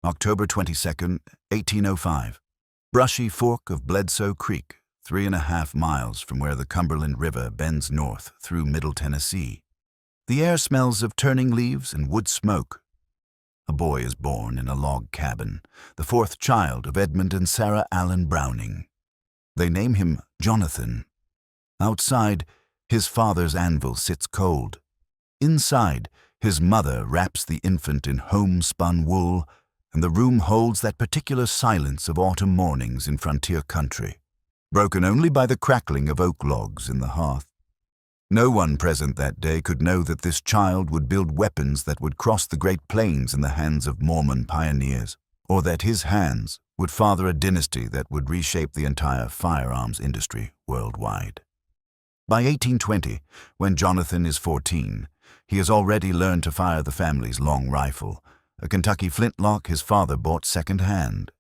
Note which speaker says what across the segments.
Speaker 1: October 22nd, 1805. Brushy fork of Bledsoe Creek, 3.5 miles from where the Cumberland River bends north through Middle Tennessee. The air smells of turning leaves and wood smoke. A boy is born in a log cabin, the fourth child of Edmund and Sarah Allen Browning. They name him Jonathan. Outside, his father's anvil sits cold. Inside, his mother wraps the infant in homespun wool, and the room holds that particular silence of autumn mornings in frontier country, broken only by the crackling of oak logs in the hearth. No one present that day could know that this child would build weapons that would cross the Great Plains in the hands of Mormon pioneers, or that his hands would father a dynasty that would reshape the entire firearms industry worldwide. By 1820, when Jonathan is 14, he has already learned to fire the family's long rifle, a Kentucky flintlock his father bought second-hand.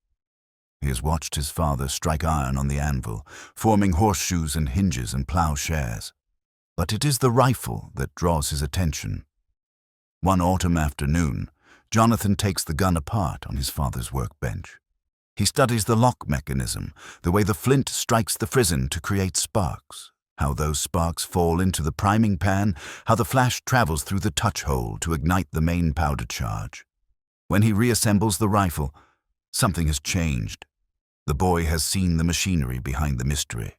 Speaker 1: He has watched his father strike iron on the anvil, forming horseshoes and hinges and plowshares. But it is the rifle that draws his attention. One autumn afternoon, Jonathan takes the gun apart on his father's workbench. He studies the lock mechanism, the way the flint strikes the frizzen to create sparks, how those sparks fall into the priming pan, how the flash travels through the touch hole to ignite the main powder charge. When he reassembles the rifle, something has changed. The boy has seen the machinery behind the mystery.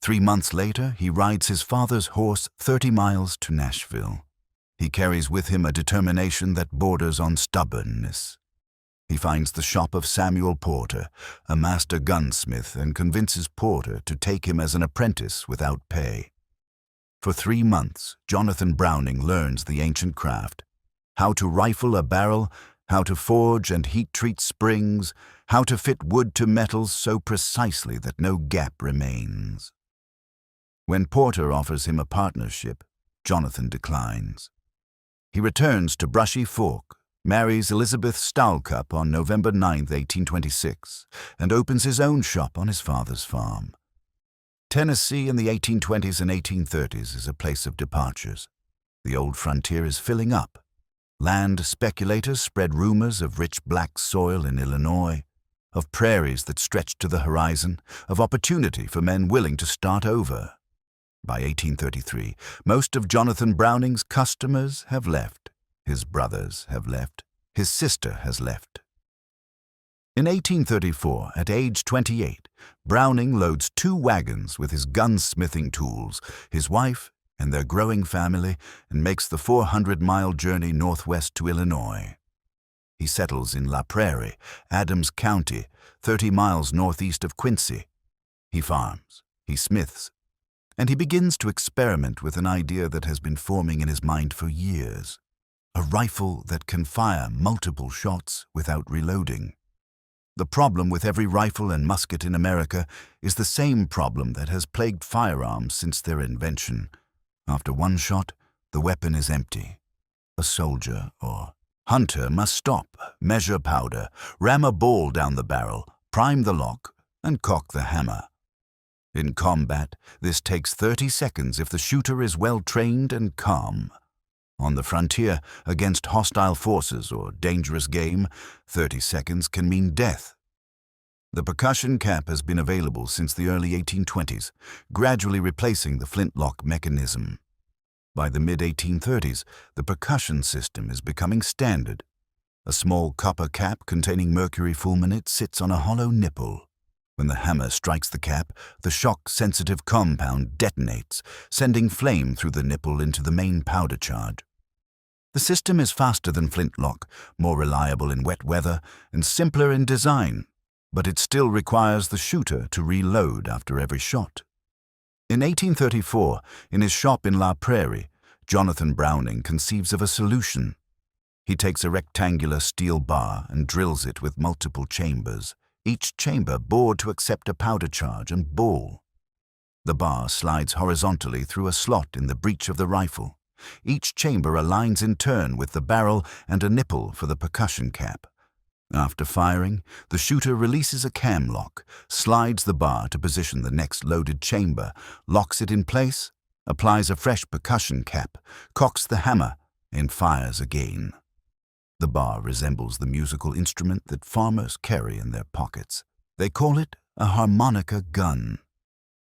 Speaker 1: 3 months later, he rides his father's horse 30 miles to Nashville. He carries with him a determination that borders on stubbornness. He finds the shop of Samuel Porter, a master gunsmith, and convinces Porter to take him as an apprentice without pay. For 3 months, Jonathan Browning learns the ancient craft: how to rifle a barrel, how to forge and heat-treat springs, how to fit wood to metals so precisely that no gap remains. When Porter offers him a partnership, Jonathan declines. He returns to Brushy Fork, marries Elizabeth Stalcup on November 9, 1826, and opens his own shop on his father's farm. Tennessee in the 1820s and 1830s is a place of departures. The old frontier is filling up. Land speculators spread rumors of rich black soil in Illinois, of prairies that stretch to the horizon, of opportunity for men willing to start over. By 1833, most of Jonathan Browning's customers have left. His brothers have left. His sister has left. In 1834, at age 28, Browning loads 2 wagons with his gunsmithing tools, his wife, and their growing family, and makes the 400-mile journey northwest to Illinois. He settles in La Prairie, Adams County, 30 miles northeast of Quincy. He farms, he smiths, and he begins to experiment with an idea that has been forming in his mind for years: a rifle that can fire multiple shots without reloading. The problem with every rifle and musket in America is the same problem that has plagued firearms since their invention. After one shot, the weapon is empty. A soldier or hunter must stop, measure powder, ram a ball down the barrel, prime the lock, and cock the hammer. In combat, this takes 30 seconds if the shooter is well trained and calm. On the frontier, against hostile forces or dangerous game, 30 seconds can mean death. The percussion cap has been available since the early 1820s, gradually replacing the flintlock mechanism. By the mid-1830s, the percussion system is becoming standard. A small copper cap containing mercury fulminate sits on a hollow nipple. When the hammer strikes the cap, the shock-sensitive compound detonates, sending flame through the nipple into the main powder charge. The system is faster than flintlock, more reliable in wet weather, and simpler in design, but it still requires the shooter to reload after every shot. In 1834, in his shop in La Prairie, Jonathan Browning conceives of a solution. He takes a rectangular steel bar and drills it with multiple chambers, each chamber bored to accept a powder charge and ball. The bar slides horizontally through a slot in the breech of the rifle. Each chamber aligns in turn with the barrel and a nipple for the percussion cap. After firing, the shooter releases a cam lock, slides the bar to position the next loaded chamber, locks it in place, applies a fresh percussion cap, cocks the hammer, and fires again. The bar resembles the musical instrument that farmers carry in their pockets. They call it a harmonica gun.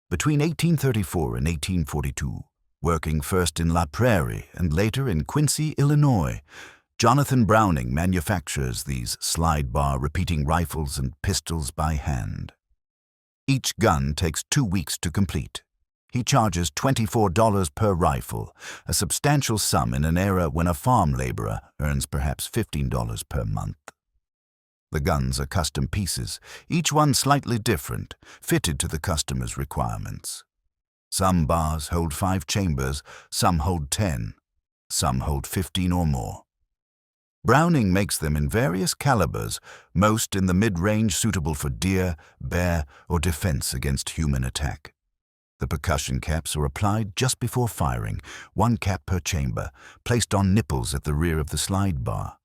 Speaker 1: Between 1834 and 1842, working first in La Prairie and later in Quincy, Illinois, Jonathan Browning manufactures these slide-bar repeating rifles and pistols by hand. Each gun takes 2 weeks to complete. He charges $24 per rifle, a substantial sum in an era when a farm laborer earns perhaps $15 per month. The guns are custom pieces, each one slightly different, fitted to the customer's requirements. Some bars hold 5 chambers, some hold 10, some hold 15 or more. Browning makes them in various calibers, most in the mid-range suitable for deer, bear, or defense against human attack. The percussion caps are applied just before firing, 1 cap per chamber, placed on nipples at the rear of the slide bar.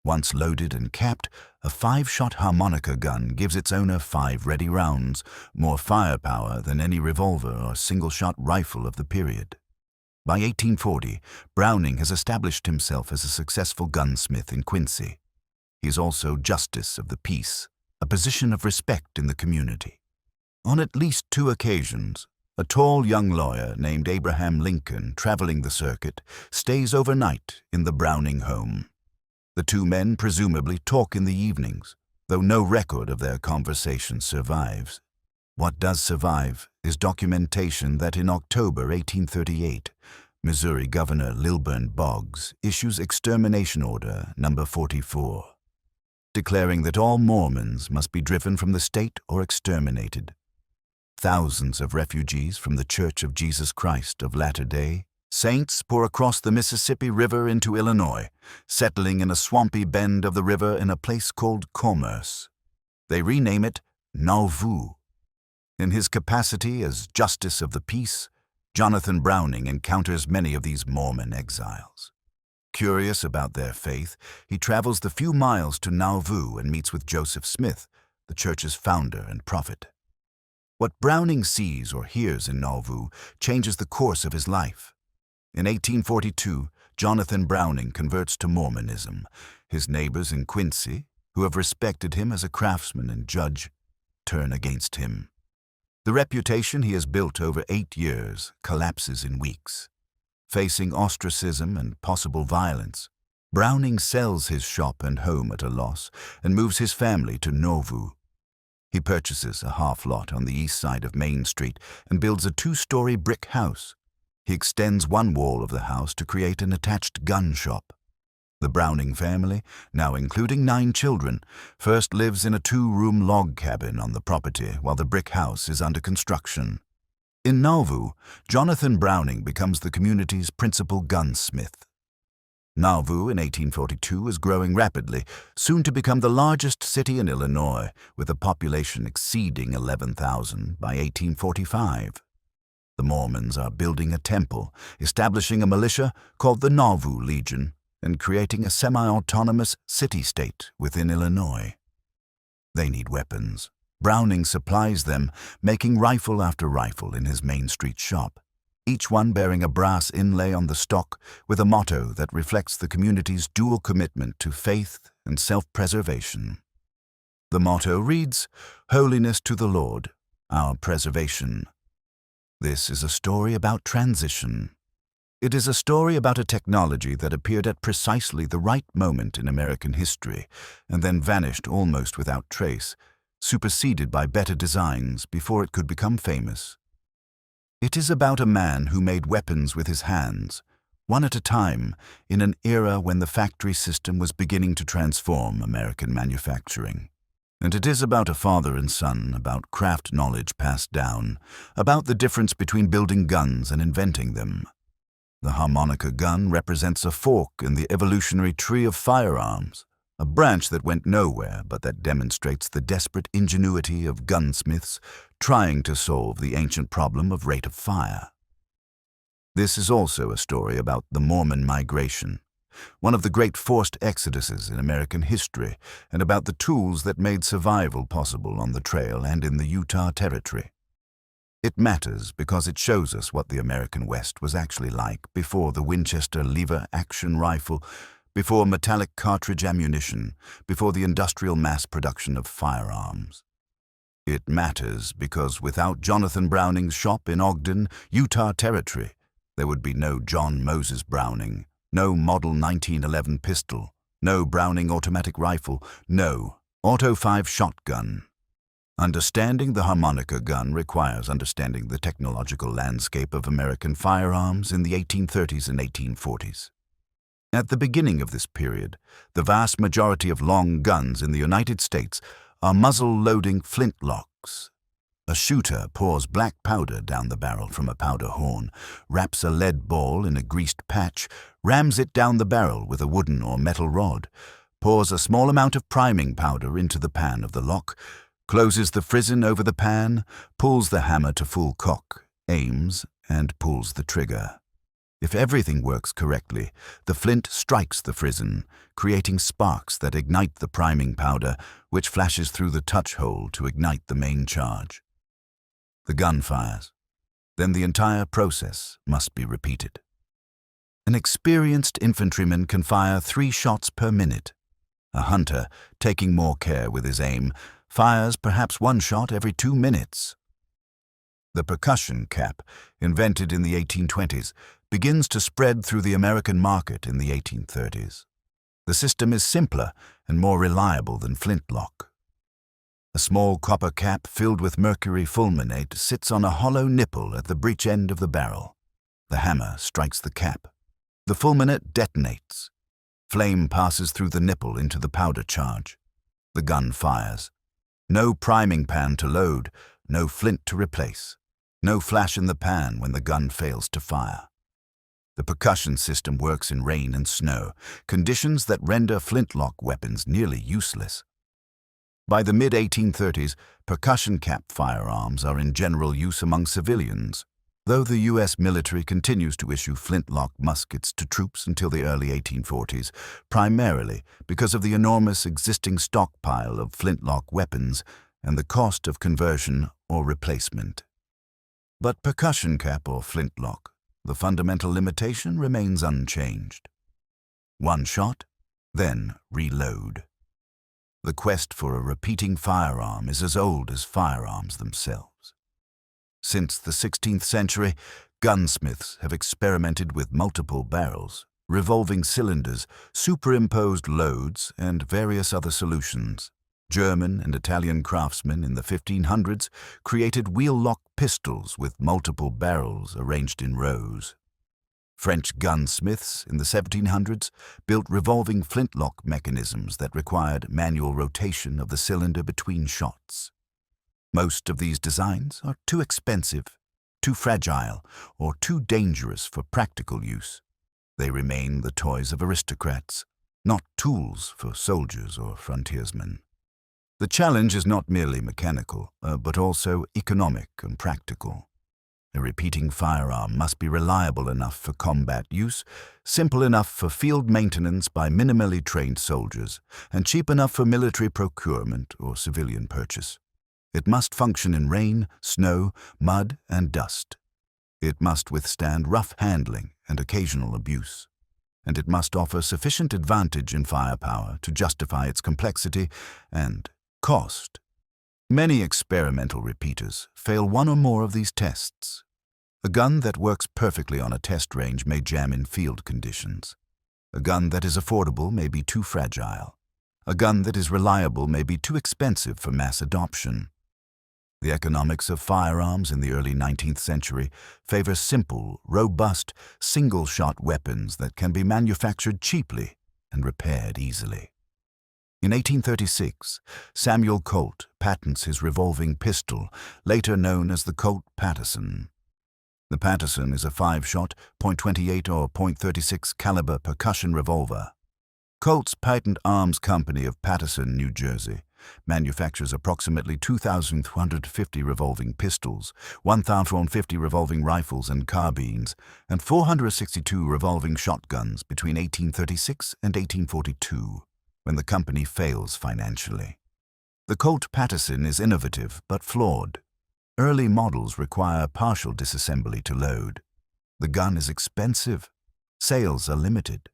Speaker 1: Once loaded and capped, a 5-shot harmonica gun gives its owner 5 ready rounds, more firepower than any revolver or single-shot rifle of the period. By 1840, Browning has established himself as a successful gunsmith in Quincy. He is also Justice of the Peace, a position of respect in the community. On at least 2 occasions, a tall young lawyer named Abraham Lincoln, traveling the circuit, stays overnight in the Browning home. The 2 men presumably talk in the evenings, though no record of their conversation survives. What does survive is documentation that in October 1838, Missouri Governor Lilburn Boggs issues Extermination Order No. 44, declaring that all Mormons must be driven from the state or exterminated. Thousands of refugees from the Church of Jesus Christ of Latter-day Saints pour across the Mississippi River into Illinois, settling in a swampy bend of the river in a place called Commerce. They rename it Nauvoo. In his capacity as Justice of the Peace, Jonathan Browning encounters many of these Mormon exiles. Curious about their faith, he travels the few miles to Nauvoo and meets with Joseph Smith, the church's founder and prophet. What Browning sees or hears in Nauvoo changes the course of his life. In 1842, Jonathan Browning converts to Mormonism. His neighbors in Quincy, who have respected him as a craftsman and judge, turn against him. The reputation he has built over 8 years collapses in weeks. Facing ostracism and possible violence, Browning sells his shop and home at a loss and moves his family to Nauvoo. He purchases a half-lot on the east side of Main Street and builds a 2-story brick house. He extends one wall of the house to create an attached gun shop. The Browning family, now including 9 children, first lives in a 2-room log cabin on the property while the brick house is under construction. In Nauvoo, Jonathan Browning becomes the community's principal gunsmith. Nauvoo in 1842 is growing rapidly, soon to become the largest city in Illinois, with a population exceeding 11,000 by 1845. The Mormons are building a temple, establishing a militia called the Nauvoo Legion, and creating a semi-autonomous city-state within Illinois. They need weapons. Browning supplies them, making rifle after rifle in his Main Street shop, each one bearing a brass inlay on the stock with a motto that reflects the community's dual commitment to faith and self-preservation. The motto reads, "Holiness to the Lord, our preservation." This is a story about transition. It is a story about a technology that appeared at precisely the right moment in American history and then vanished almost without trace, superseded by better designs before it could become famous. It is about a man who made weapons with his hands, one at a time, in an era when the factory system was beginning to transform American manufacturing. And it is about a father and son, about craft knowledge passed down, about the difference between building guns and inventing them. The harmonica gun represents a fork in the evolutionary tree of firearms, a branch that went nowhere but that demonstrates the desperate ingenuity of gunsmiths trying to solve the ancient problem of rate of fire. This is also a story about the Mormon migration, one of the great forced exoduses in American history, and about the tools that made survival possible on the trail and in the Utah Territory. It matters because it shows us what the American West was actually like before the Winchester lever-action rifle, before metallic cartridge ammunition, before the industrial mass production of firearms. It matters because without Jonathan Browning's shop in Ogden, Utah Territory, there would be no John Moses Browning, no Model 1911 pistol, no Browning automatic rifle, no Auto 5 shotgun. Understanding the harmonica gun requires understanding the technological landscape of American firearms in the 1830s and 1840s. At the beginning of this period, the vast majority of long guns in the United States are muzzle-loading flintlocks. A shooter pours black powder down the barrel from a powder horn, wraps a lead ball in a greased patch, rams it down the barrel with a wooden or metal rod, pours a small amount of priming powder into the pan of the lock, closes the frizzen over the pan, pulls the hammer to full cock, aims, and pulls the trigger. If everything works correctly, the flint strikes the frizzen, creating sparks that ignite the priming powder, which flashes through the touch hole to ignite the main charge. The gun fires. Then the entire process must be repeated. An experienced infantryman can fire 3 shots per minute. A hunter, taking more care with his aim, fires perhaps 1 shot every 2 minutes. The percussion cap, invented in the 1820s, begins to spread through the American market in the 1830s. The system is simpler and more reliable than flintlock. A small copper cap filled with mercury fulminate sits on a hollow nipple at the breech end of the barrel. The hammer strikes the cap. The fulminate detonates. Flame passes through the nipple into the powder charge. The gun fires. No priming pan to load, no flint to replace. No flash in the pan when the gun fails to fire. The percussion system works in rain and snow, conditions that render flintlock weapons nearly useless. By the mid-1830s, percussion cap firearms are in general use among civilians, though the U.S. military continues to issue flintlock muskets to troops until the early 1840s, primarily because of the enormous existing stockpile of flintlock weapons and the cost of conversion or replacement. But percussion cap or flintlock, the fundamental limitation remains unchanged. 1 shot, then reload. The quest for a repeating firearm is as old as firearms themselves. Since the 16th century, gunsmiths have experimented with multiple barrels, revolving cylinders, superimposed loads, and various other solutions. German and Italian craftsmen in the 1500s created wheel-lock pistols with multiple barrels arranged in rows. French gunsmiths in the 1700s built revolving flintlock mechanisms that required manual rotation of the cylinder between shots. Most of these designs are too expensive, too fragile, or too dangerous for practical use. They remain the toys of aristocrats, not tools for soldiers or frontiersmen. The challenge is not merely mechanical, but also economic and practical. A repeating firearm must be reliable enough for combat use, simple enough for field maintenance by minimally trained soldiers, and cheap enough for military procurement or civilian purchase. It must function in rain, snow, mud, and dust. It must withstand rough handling and occasional abuse. And it must offer sufficient advantage in firepower to justify its complexity and cost. Many experimental repeaters fail 1 or more of these tests. A gun that works perfectly on a test range may jam in field conditions. A gun that is affordable may be too fragile. A gun that is reliable may be too expensive for mass adoption. The economics of firearms in the early 19th century favor simple, robust, single-shot weapons that can be manufactured cheaply and repaired easily. In 1836, Samuel Colt patents his revolving pistol, later known as the Colt Patterson. The Patterson is a 5-shot, .28 or .36 caliber percussion revolver. Colt's Patent Arms Company of Paterson, New Jersey, manufactures approximately 2,250 revolving pistols, 1,450 revolving rifles and carbines, and 462 revolving shotguns between 1836 and 1842, when the company fails financially. The Colt Patterson is innovative but flawed. Early models require partial disassembly to load. The gun is expensive. Sales are limited.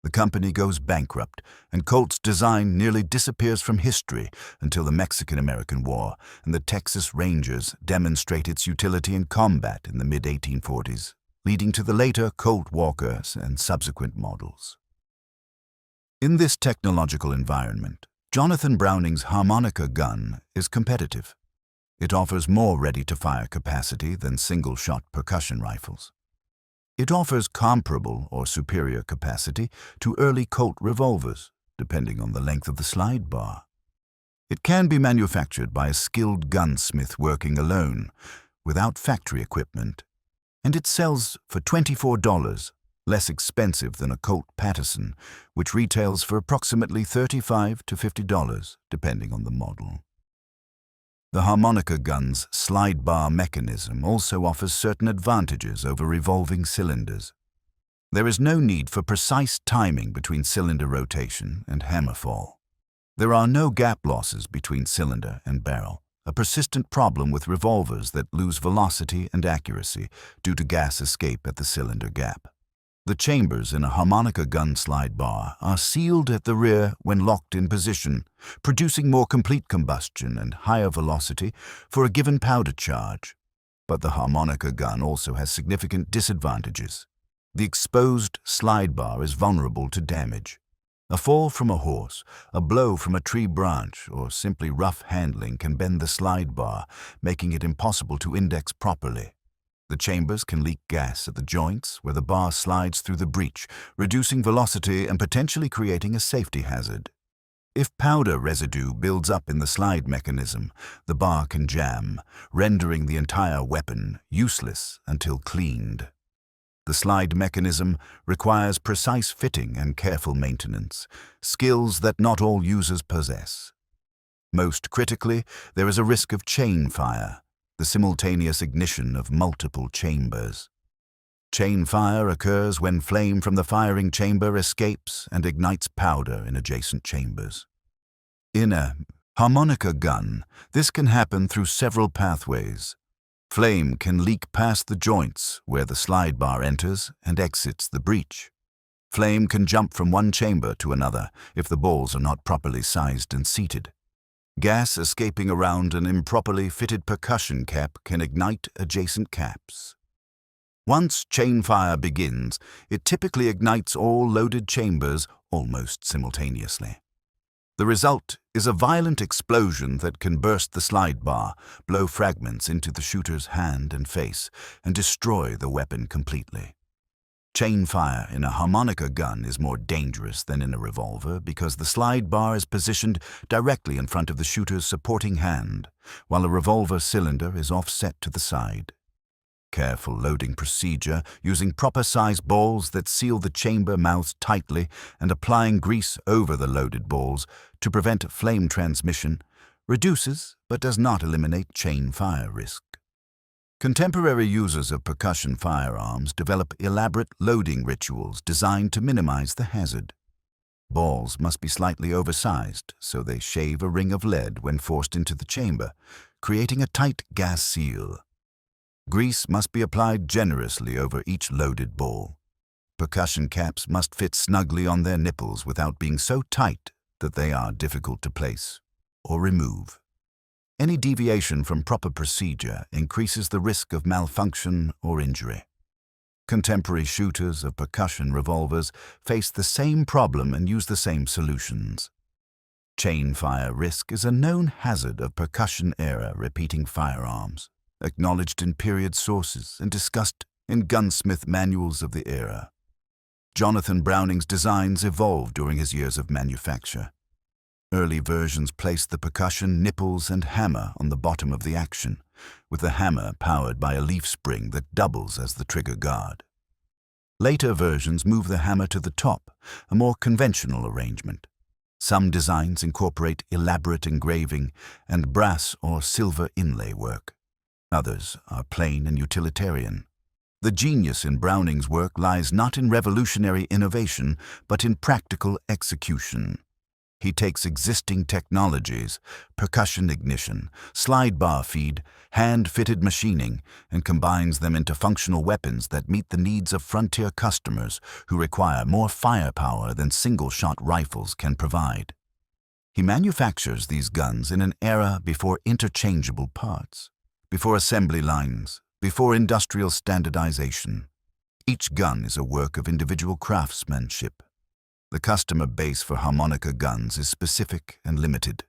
Speaker 1: The company goes bankrupt, and Colt's design nearly disappears from history until the Mexican-American War and the Texas Rangers demonstrate its utility in combat in the mid-1840s, leading to the later Colt Walkers and subsequent models. In this technological environment, Jonathan Browning's Harmonica gun is competitive. It offers more ready-to-fire capacity than single-shot percussion rifles. It offers comparable or superior capacity to early Colt revolvers, depending on the length of the slide bar. It can be manufactured by a skilled gunsmith working alone, without factory equipment, and it sells for $24, less expensive than a Colt Patterson, which retails for approximately $35 to $50, depending on the model. The Harmonica gun's slide bar mechanism also offers certain advantages over revolving cylinders. There is no need for precise timing between cylinder rotation and hammer fall. There are no gap losses between cylinder and barrel, a persistent problem with revolvers that lose velocity and accuracy due to gas escape at the cylinder gap. The chambers in a Harmonica gun slide bar are sealed at the rear when locked in position, producing more complete combustion and higher velocity for a given powder charge. But the Harmonica gun also has significant disadvantages. The exposed slide bar is vulnerable to damage. A fall from a horse, a blow from a tree branch, or simply rough handling can bend the slide bar, making it impossible to index properly. The chambers can leak gas at the joints where the bar slides through the breech, reducing velocity and potentially creating a safety hazard. If powder residue builds up in the slide mechanism, the bar can jam, rendering the entire weapon useless until cleaned. The slide mechanism requires precise fitting and careful maintenance, skills that not all users possess. Most critically, there is a risk of chain fire, the simultaneous ignition of multiple chambers. Chain fire occurs when flame from the firing chamber escapes and ignites powder in adjacent chambers. In a Harmonica gun, this can happen through several pathways. Flame can leak past the joints where the slide bar enters and exits the breech. Flame can jump from one chamber to another if the balls are not properly sized and seated. Gas escaping around an improperly fitted percussion cap can ignite adjacent caps. Once chain fire begins, it typically ignites all loaded chambers almost simultaneously. The result is a violent explosion that can burst the slide bar, blow fragments into the shooter's hand and face, and destroy the weapon completely. Chain fire in a Harmonica gun is more dangerous than in a revolver because the slide bar is positioned directly in front of the shooter's supporting hand, while a revolver cylinder is offset to the side. Careful loading procedure, using proper size balls that seal the chamber mouths tightly and applying grease over the loaded balls to prevent flame transmission, reduces but does not eliminate chain fire risk. Contemporary users of percussion firearms develop elaborate loading rituals designed to minimize the hazard. Balls must be slightly oversized, so they shave a ring of lead when forced into the chamber, creating a tight gas seal. Grease must be applied generously over each loaded ball. Percussion caps must fit snugly on their nipples without being so tight that they are difficult to place or remove. Any deviation from proper procedure increases the risk of malfunction or injury. Contemporary shooters of percussion revolvers face the same problem and use the same solutions. Chain fire risk is a known hazard of percussion-era repeating firearms, acknowledged in period sources and discussed in gunsmith manuals of the era. Jonathan Browning's designs evolved during his years of manufacture. Early versions placed the percussion nipples and hammer on the bottom of the action, with the hammer powered by a leaf spring that doubles as the trigger guard. Later versions move the hammer to the top, a more conventional arrangement. Some designs incorporate elaborate engraving and brass or silver inlay work. Others are plain and utilitarian. The genius in Browning's work lies not in revolutionary innovation, but in practical execution. He takes existing technologies, percussion ignition, slide bar feed, hand-fitted machining, and combines them into functional weapons that meet the needs of frontier customers who require more firepower than single-shot rifles can provide. He manufactures these guns in an era before interchangeable parts, before assembly lines, before industrial standardization. Each gun is a work of individual craftsmanship. The customer base for Harmonica guns is specific and limited.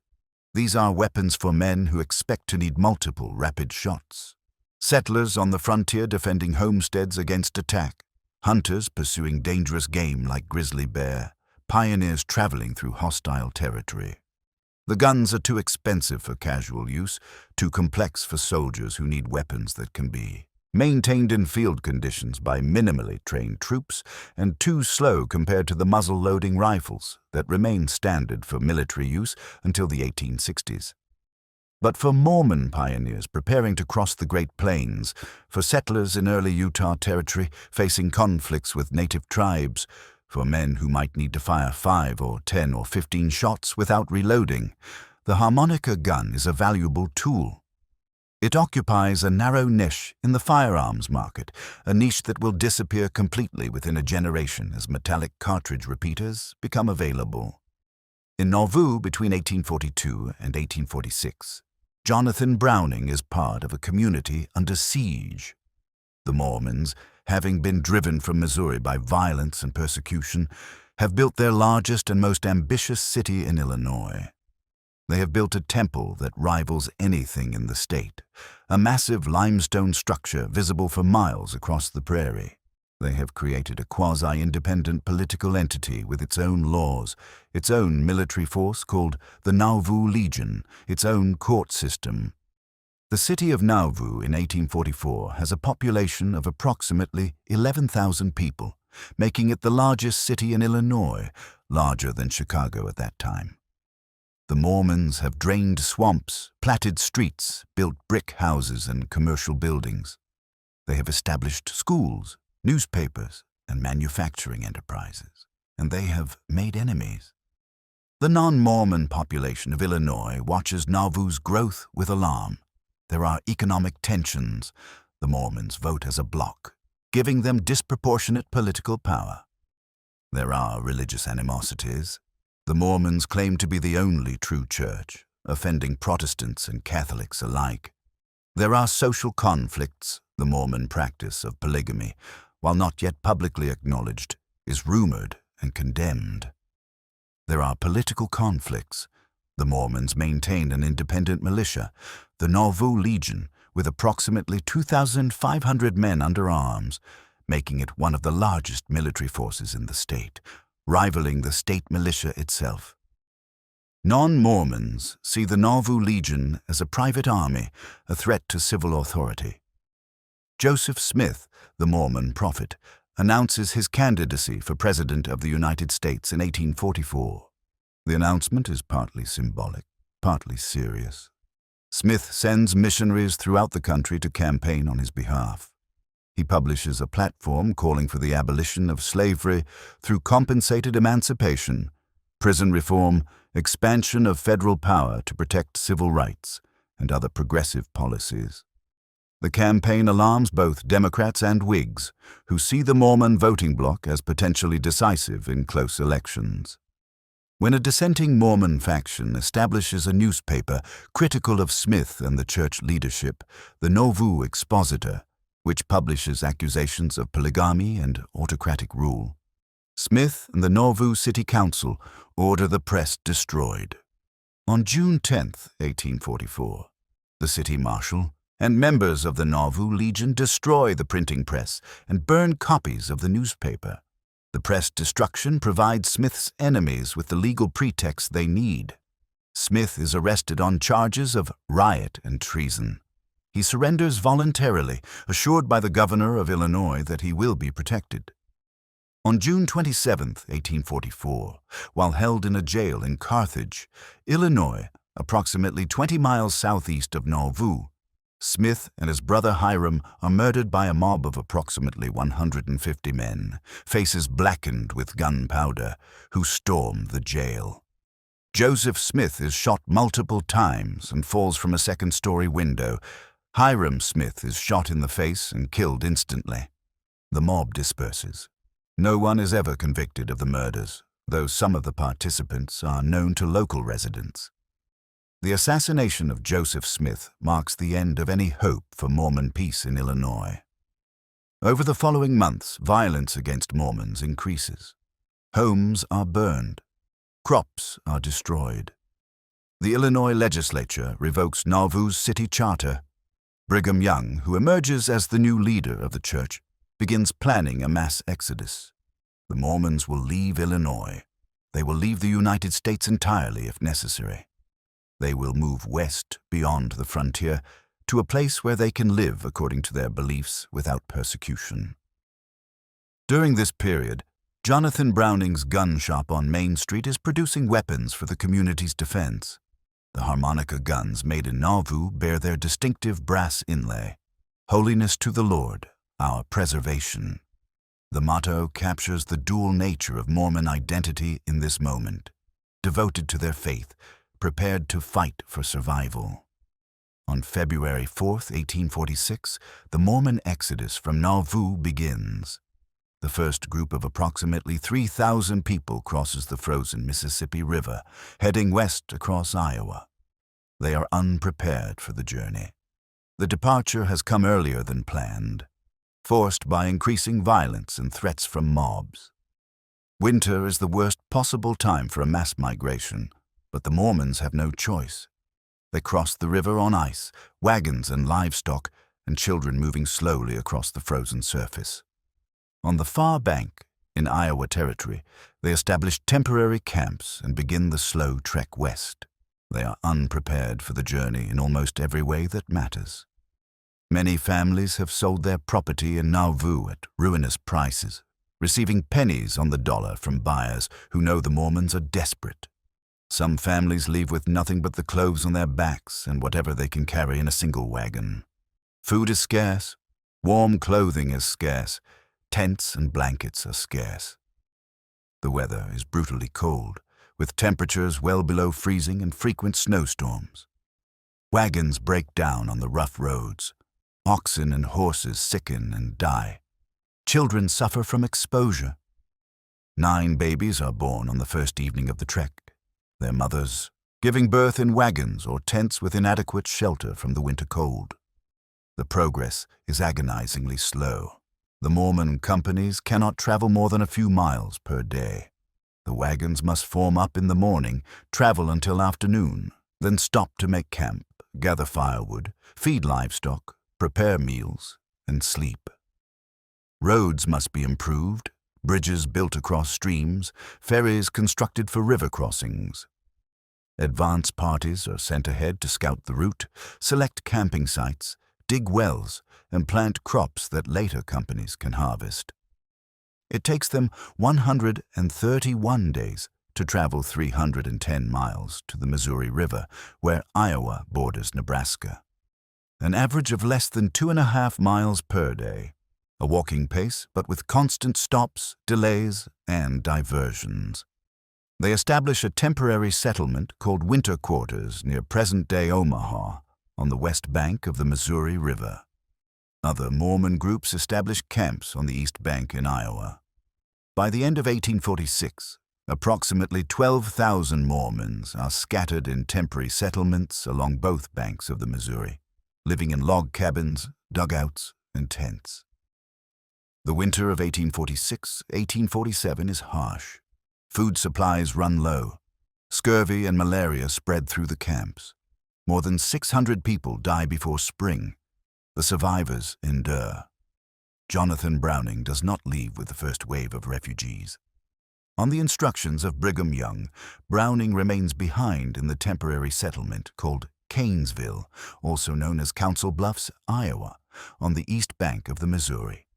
Speaker 1: These are weapons for men who expect to need multiple rapid shots. Settlers on the frontier defending homesteads against attack. Hunters pursuing dangerous game like grizzly bear. Pioneers traveling through hostile territory. The guns are too expensive for casual use, too complex for soldiers who need weapons that can be maintained in field conditions by minimally trained troops, and too slow compared to the muzzle-loading rifles that remained standard for military use until the 1860s. But for Mormon pioneers preparing to cross the Great Plains, for settlers in early Utah territory facing conflicts with native tribes, for men who might need to fire 5 or 10 or 15 shots without reloading, the Harmonica gun is a valuable tool. It occupies a narrow niche in the firearms market, a niche that will disappear completely within a generation as metallic cartridge repeaters become available. In Nauvoo between 1842 and 1846, Jonathan Browning is part of a community under siege. The Mormons, having been driven from Missouri by violence and persecution, have built their largest and most ambitious city in Illinois. They have built a temple that rivals anything in the state, a massive limestone structure visible for miles across the prairie. They have created a quasi-independent political entity with its own laws, its own military force called the Nauvoo Legion, its own court system. The city of Nauvoo in 1844 has a population of approximately 11,000 people, making it the largest city in Illinois, larger than Chicago at that time. The Mormons have drained swamps, platted streets, built brick houses and commercial buildings. They have established schools, newspapers, and manufacturing enterprises, and they have made enemies. The non-Mormon population of Illinois watches Nauvoo's growth with alarm. There are economic tensions. The Mormons vote as a bloc, giving them disproportionate political power. There are religious animosities. The Mormons claim to be the only true church, offending Protestants and Catholics alike. There are social conflicts. The Mormon practice of polygamy, while not yet publicly acknowledged, is rumored and condemned. There are political conflicts. The Mormons maintain an independent militia, the Nauvoo Legion, with approximately 2,500 men under arms, making it one of the largest military forces in the state, rivaling the state militia itself. Non-Mormons see the Nauvoo Legion as a private army, a threat to civil authority. Joseph Smith, the Mormon prophet, announces his candidacy for President of the United States in 1844. The announcement is partly symbolic, partly serious. Smith sends missionaries throughout the country to campaign on his behalf. He publishes a platform calling for the abolition of slavery through compensated emancipation, prison reform, expansion of federal power to protect civil rights, and other progressive policies. The campaign alarms both Democrats and Whigs, who see the Mormon voting bloc as potentially decisive in close elections. When a dissenting Mormon faction establishes a newspaper critical of Smith and the church leadership, the Nauvoo Expositor, which publishes accusations of polygamy and autocratic rule, Smith and the Nauvoo City Council order the press destroyed. On June 10, 1844, the city marshal and members of the Nauvoo Legion destroy the printing press and burn copies of the newspaper. The press destruction provides Smith's enemies with the legal pretext they need. Smith is arrested on charges of riot and treason. He surrenders voluntarily, assured by the governor of Illinois that he will be protected. On June 27, 1844, while held in a jail in Carthage, Illinois, approximately 20 miles southeast of Nauvoo, Smith and his brother Hiram are murdered by a mob of approximately 150 men, faces blackened with gunpowder, who storm the jail. Joseph Smith is shot multiple times and falls from a second-story window. Hiram Smith is shot in the face and killed instantly. The mob disperses. No one is ever convicted of the murders, though some of the participants are known to local residents. The assassination of Joseph Smith marks the end of any hope for Mormon peace in Illinois. Over the following months, violence against Mormons increases. Homes are burned. Crops are destroyed. The Illinois legislature revokes Nauvoo's city charter. Brigham Young, who emerges as the new leader of the church, begins planning a mass exodus. The Mormons will leave Illinois. They will leave the United States entirely if necessary. They will move west beyond the frontier to a place where they can live according to their beliefs without persecution. During this period, Jonathan Browning's gun shop on Main Street is producing weapons for the community's defense. The Harmonica guns made in Nauvoo bear their distinctive brass inlay, "Holiness to the Lord, our preservation." The motto captures the dual nature of Mormon identity in this moment, devoted to their faith, prepared to fight for survival. On February 4, 1846, the Mormon exodus from Nauvoo begins. The first group of approximately 3,000 people crosses the frozen Mississippi River, heading west across Iowa. They are unprepared for the journey. The departure has come earlier than planned, forced by increasing violence and threats from mobs. Winter is the worst possible time for a mass migration, but the Mormons have no choice. They cross the river on ice, wagons and livestock, and children moving slowly across the frozen surface. On the far bank, in Iowa Territory, they establish temporary camps and begin the slow trek west. They are unprepared for the journey in almost every way that matters. Many families have sold their property in Nauvoo at ruinous prices, receiving pennies on the dollar from buyers who know the Mormons are desperate. Some families leave with nothing but the clothes on their backs and whatever they can carry in a single wagon. Food is scarce, warm clothing is scarce, tents and blankets are scarce. The weather is brutally cold, with temperatures well below freezing and frequent snowstorms. Wagons break down on the rough roads. Oxen and horses sicken and die. Children suffer from exposure. 9 babies are born on the first evening of the trek, their mothers giving birth in wagons or tents with inadequate shelter from the winter cold. The progress is agonizingly slow. The Mormon companies cannot travel more than a few miles per day. The wagons must form up in the morning, travel until afternoon, then stop to make camp, gather firewood, feed livestock, prepare meals, and sleep. Roads must be improved, bridges built across streams, ferries constructed for river crossings. Advance parties are sent ahead to scout the route, select camping sites, dig wells, and plant crops that later companies can harvest. It takes them 131 days to travel 310 miles to the Missouri River, where Iowa borders Nebraska. An average of less than 2.5 miles per day, a walking pace but with constant stops, delays, and diversions. They establish a temporary settlement called winter quarters near present-day Omaha on the west bank of the Missouri River. Other Mormon groups establish camps on the east bank in Iowa. By the end of 1846, approximately 12,000 Mormons are scattered in temporary settlements along both banks of the Missouri, living in log cabins, dugouts, and tents. The winter of 1846-1847 is harsh. Food supplies run low. Scurvy and malaria spread through the camps. More than 600 people die before spring. The survivors endure. Jonathan Browning does not leave with the first wave of refugees. On the instructions of Brigham Young, Browning remains behind in the temporary settlement called Canesville, also known as Council Bluffs, Iowa, on the east bank of the Missouri.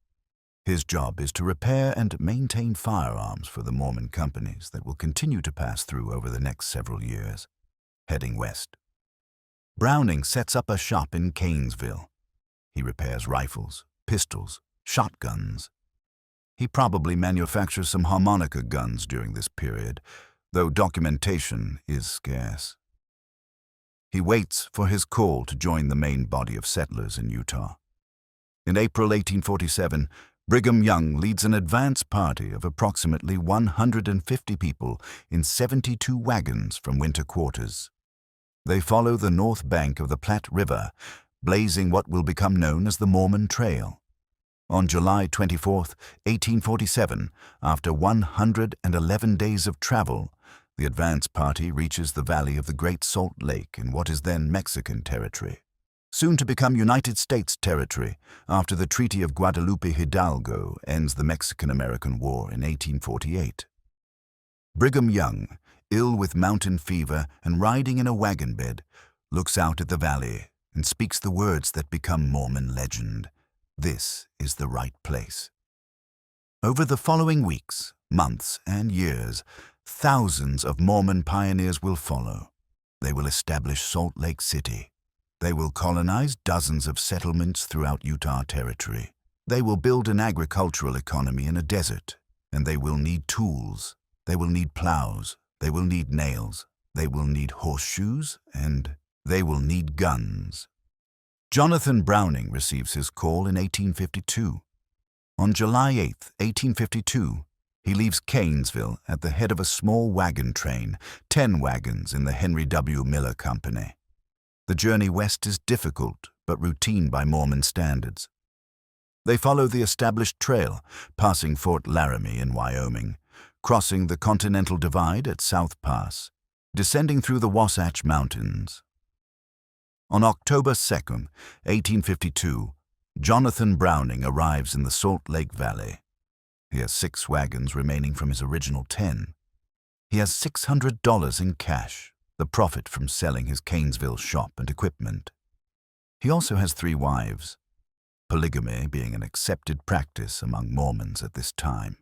Speaker 1: His job is to repair and maintain firearms for the Mormon companies that will continue to pass through over the next several years. Heading west, Browning sets up a shop in Canesville. He repairs rifles, pistols, shotguns. He probably manufactures some harmonica guns during this period, though documentation is scarce. He waits for his call to join the main body of settlers in Utah. In April 1847, Brigham Young leads an advance party of approximately 150 people in 72 wagons from winter quarters. They follow the north bank of the Platte River, blazing what will become known as the Mormon Trail. On July 24, 1847, after 111 days of travel, the advance party reaches the valley of the Great Salt Lake in what is then Mexican territory, soon to become United States territory after the Treaty of Guadalupe Hidalgo ends the Mexican-American War in 1848. Brigham Young, ill with mountain fever and riding in a wagon bed, looks out at the valley and speaks the words that become Mormon legend. This is the right place. Over the following weeks, months, and years, thousands of Mormon pioneers will follow. They will establish Salt Lake City. They will colonize dozens of settlements throughout Utah Territory. They will build an agricultural economy in a desert, and they will need tools. They will need plows. They will need nails. They will need horseshoes, and they will need guns. Jonathan Browning receives his call in 1852. On July 8, 1852, he leaves Canesville at the head of a small wagon train, 10 wagons in the Henry W. Miller Company. The journey west is difficult, but routine by Mormon standards. They follow the established trail, passing Fort Laramie in Wyoming, crossing the Continental Divide at South Pass, descending through the Wasatch Mountains. On October 2, 1852, Jonathan Browning arrives in the Salt Lake Valley. He has 6 wagons remaining from his original 10. He has $600 in cash, the profit from selling his Canesville shop and equipment. He also has 3 wives, polygamy being an accepted practice among Mormons at this time,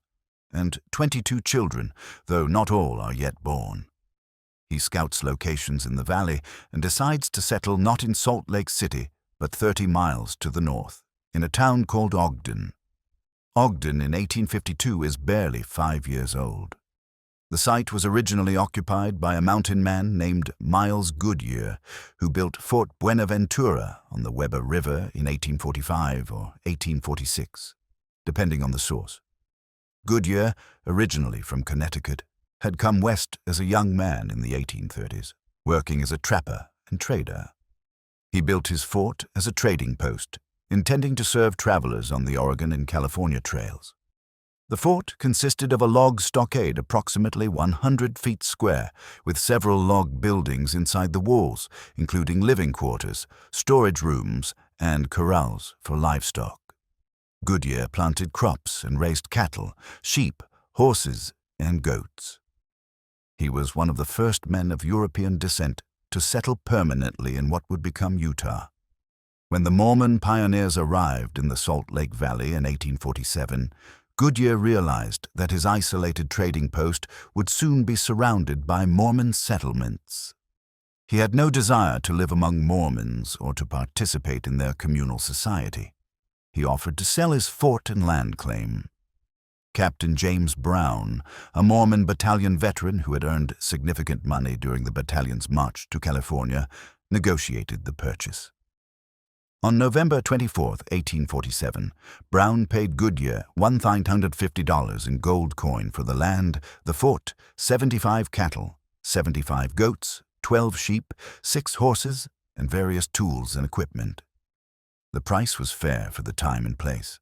Speaker 1: and 22 children, though not all are yet born. He scouts locations in the valley and decides to settle not in Salt Lake City, but 30 miles to the north, in a town called Ogden. Ogden in 1852 is barely 5 years old. The site was originally occupied by a mountain man named Miles Goodyear, who built Fort Buenaventura on the Weber River in 1845 or 1846, depending on the source. Goodyear, originally from Connecticut, had come west as a young man in the 1830s, working as a trapper and trader. He built his fort as a trading post, intending to serve travelers on the Oregon and California trails. The fort consisted of a log stockade approximately 100 feet square, with several log buildings inside the walls, including living quarters, storage rooms, and corrals for livestock. Goodyear planted crops and raised cattle, sheep, horses, and goats. He was one of the first men of European descent to settle permanently in what would become Utah. When the Mormon pioneers arrived in the Salt Lake Valley in 1847, Goodyear realized that his isolated trading post would soon be surrounded by Mormon settlements. He had no desire to live among Mormons or to participate in their communal society. He offered to sell his fort and land claim. Captain James Brown, a Mormon battalion veteran who had earned significant money during the battalion's march to California, negotiated the purchase. On November 24, 1847, Brown paid Goodyear $1,950 in gold coin for the land, the fort, 75 cattle, 75 goats, 12 sheep, 6 horses, and various tools and equipment. The price was fair for the time and place.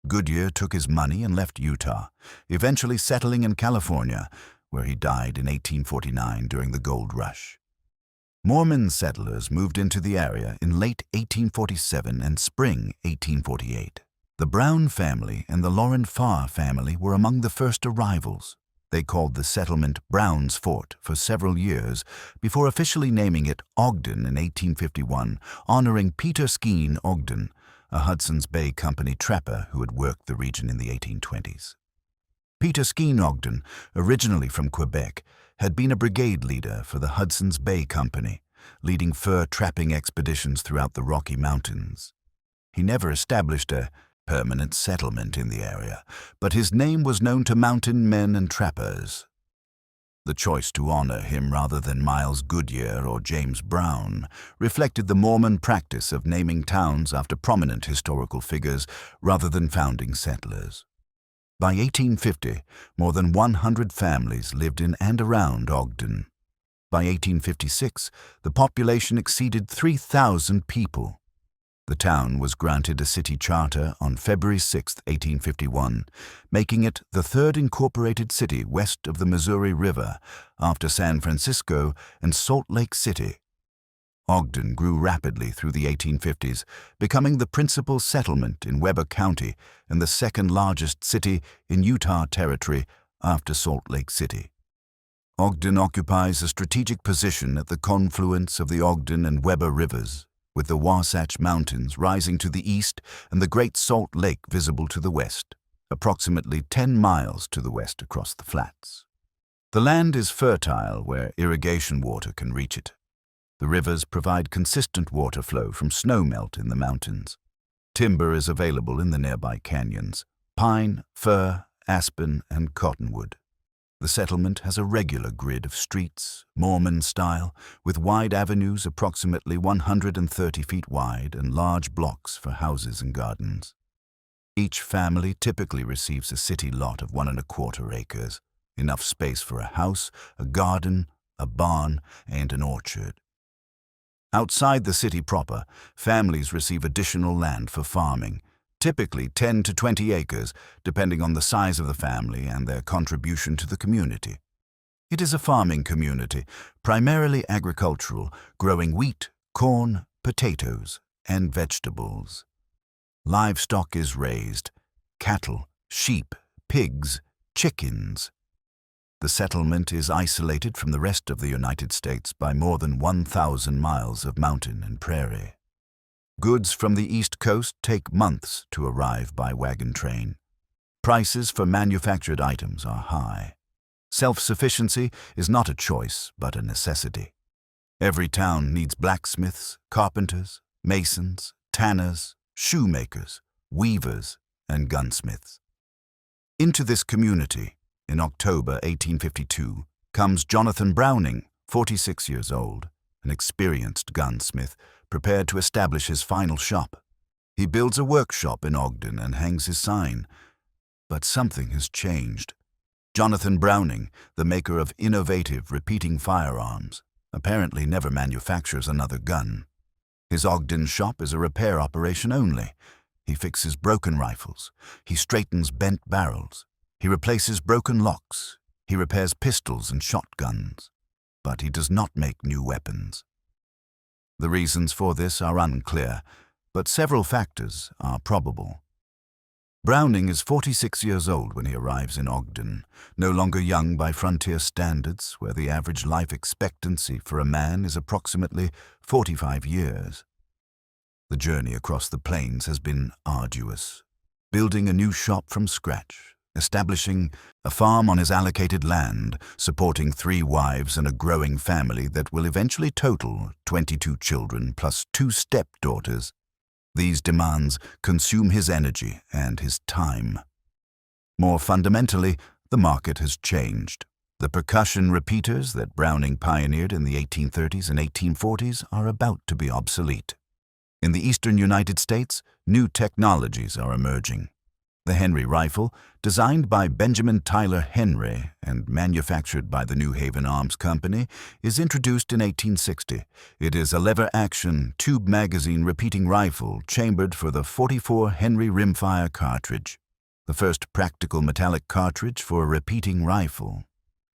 Speaker 1: Goodyear took his money and left Utah, eventually settling in California, where he died in 1849 during the gold rush. Mormon settlers moved into the area in late 1847 and spring 1848. The Brown family and the Lauren Farr family were among the first arrivals. They called the settlement Brown's Fort for several years before officially naming it Ogden in 1851, honoring Peter Skeen Ogden, a Hudson's Bay Company trapper who had worked the region in the 1820s. Peter Skeen Ogden, originally from Quebec, had been a brigade leader for the Hudson's Bay Company, leading fur trapping expeditions throughout the Rocky Mountains. He never established a permanent settlement in the area, but his name was known to mountain men and trappers. The choice to honor him rather than Miles Goodyear or James Brown reflected the Mormon practice of naming towns after prominent historical figures rather than founding settlers. By 1850, more than 100 families lived in and around Ogden. By 1856, the population exceeded 3,000 people. The town was granted a city charter on February 6, 1851, making it the third incorporated city west of the Missouri River after San Francisco and Salt Lake City. Ogden grew rapidly through the 1850s, becoming the principal settlement in Weber County and the second largest city in Utah Territory after Salt Lake City. Ogden occupies a strategic position at the confluence of the Ogden and Weber Rivers, with the Wasatch Mountains rising to the east and the Great Salt Lake visible to the west, approximately 10 miles to the west across the flats. The land is fertile where irrigation water can reach it. The rivers provide consistent water flow from snowmelt in the mountains. Timber is available in the nearby canyons: pine, fir, aspen, and cottonwood. The settlement has a regular grid of streets, Mormon style, with wide avenues approximately 130 feet wide and large blocks for houses and gardens. Each family typically receives a city lot of 1¼ acres, enough space for a house, a garden, a barn, and an orchard. Outside the city proper, families receive additional land for farming, typically 10 to 20 acres, depending on the size of the family and their contribution to the community. It is a farming community, primarily agricultural, growing wheat, corn, potatoes, and vegetables. Livestock is raised: cattle, sheep, pigs, chickens. The settlement is isolated from the rest of the United States by more than 1,000 miles of mountain and prairie. Goods from the East Coast take months to arrive by wagon train. Prices for manufactured items are high. Self-sufficiency is not a choice, but a necessity. Every town needs blacksmiths, carpenters, masons, tanners, shoemakers, weavers, and gunsmiths. Into this community, in October 1852, comes Jonathan Browning, 46 years old, an experienced gunsmith, prepared to establish his final shop. He builds a workshop in Ogden and hangs his sign. But something has changed. Jonathan Browning, the maker of innovative repeating firearms, apparently never manufactures another gun. His Ogden shop is a repair operation only. He fixes broken rifles. He straightens bent barrels. He replaces broken locks. He repairs pistols and shotguns. But he does not make new weapons. The reasons for this are unclear, but several factors are probable. Browning is 46 years old when he arrives in Ogden, no longer young by frontier standards, where the average life expectancy for a man is approximately 45 years. The journey across the plains has been arduous. Building a new shop from scratch, establishing a farm on his allocated land, supporting 3 wives and a growing family that will eventually total 22 children plus 2 stepdaughters. These demands consume his energy and his time. More fundamentally, the market has changed. The percussion repeaters that Browning pioneered in the 1830s and 1840s are about to be obsolete. In the eastern United States, new technologies are emerging. The Henry rifle, designed by Benjamin Tyler Henry and manufactured by the New Haven Arms Company, is introduced in 1860. It is a lever-action, tube magazine repeating rifle chambered for the .44 Henry rimfire cartridge, the first practical metallic cartridge for a repeating rifle.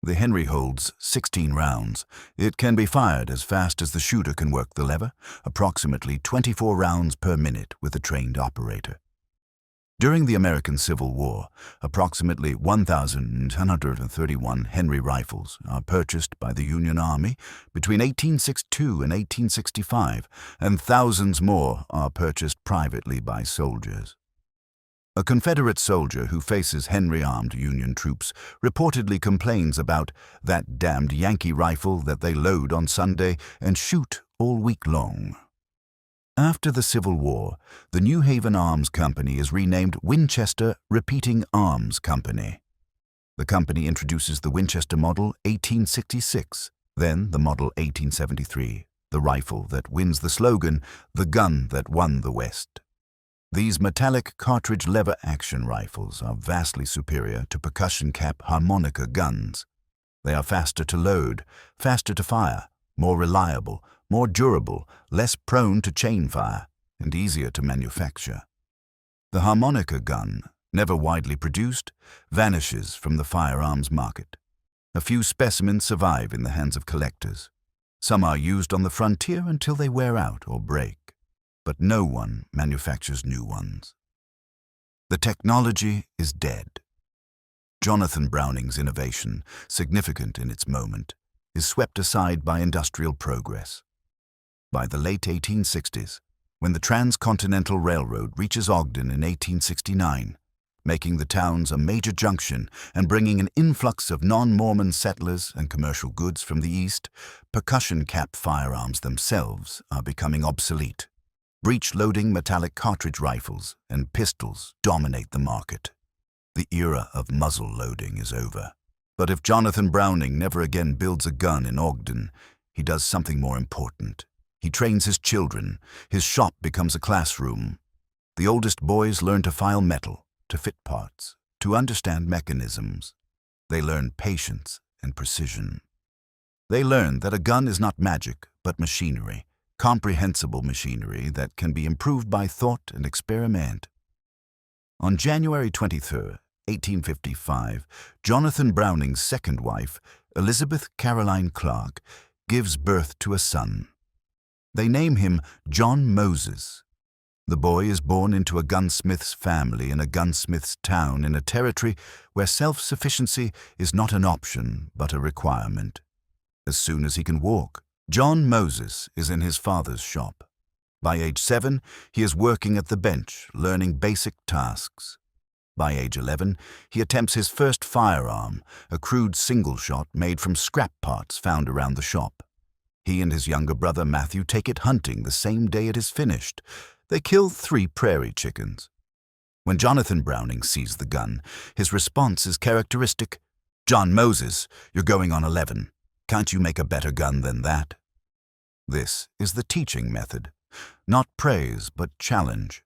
Speaker 1: The Henry holds 16 rounds. It can be fired as fast as the shooter can work the lever, approximately 24 rounds per minute with a trained operator. During the American Civil War, approximately 1,131 Henry rifles are purchased by the Union Army between 1862 and 1865, and thousands more are purchased privately by soldiers. A Confederate soldier who faces Henry-armed Union troops reportedly complains about that damned Yankee rifle that they load on Sunday and shoot all week long. After the Civil War, the New Haven Arms Company is renamed Winchester Repeating Arms Company. The company introduces the Winchester Model 1866, then the Model 1873, the rifle that wins the slogan, "The gun that won the West." These metallic cartridge lever-action rifles are vastly superior to percussion-cap Harmonica guns. They are faster to load, faster to fire, more reliable, more durable, less prone to chain fire, and easier to manufacture. The Harmonica gun, never widely produced, vanishes from the firearms market. A few specimens survive in the hands of collectors. Some are used on the frontier until they wear out or break, but no one manufactures new ones. The technology is dead. Jonathan Browning's innovation, significant in its moment, is swept aside by industrial progress. By the late 1860s, when the Transcontinental Railroad reaches Ogden in 1869, making the towns a major junction and bringing an influx of non-Mormon settlers and commercial goods from the east, percussion-cap firearms themselves are becoming obsolete. Breech-loading metallic cartridge rifles and pistols dominate the market. The era of muzzle loading is over. But if Jonathan Browning never again builds a gun in Ogden, he does something more important. He trains his children. His shop becomes a classroom. The oldest boys learn to file metal, to fit parts, to understand mechanisms. They learn patience and precision. They learn that a gun is not magic, but machinery, comprehensible machinery that can be improved by thought and experiment. On January 23, 1855, Jonathan Browning's second wife, Elizabeth Caroline Clark, gives birth to a son. They name him John Moses. The boy is born into a gunsmith's family in a gunsmith's town in a territory where self-sufficiency is not an option but a requirement. As soon as he can walk, John Moses is in his father's shop. By age 7, he is working at the bench, learning basic tasks. By age 11, he attempts his first firearm, a crude single shot made from scrap parts found around the shop. He and his younger brother Matthew take it hunting the same day it is finished. They kill 3 prairie chickens. When Jonathan Browning sees the gun, his response is characteristic. "John Moses, you're going on 11. Can't you make a better gun than that?" This is the teaching method. Not praise, but challenge.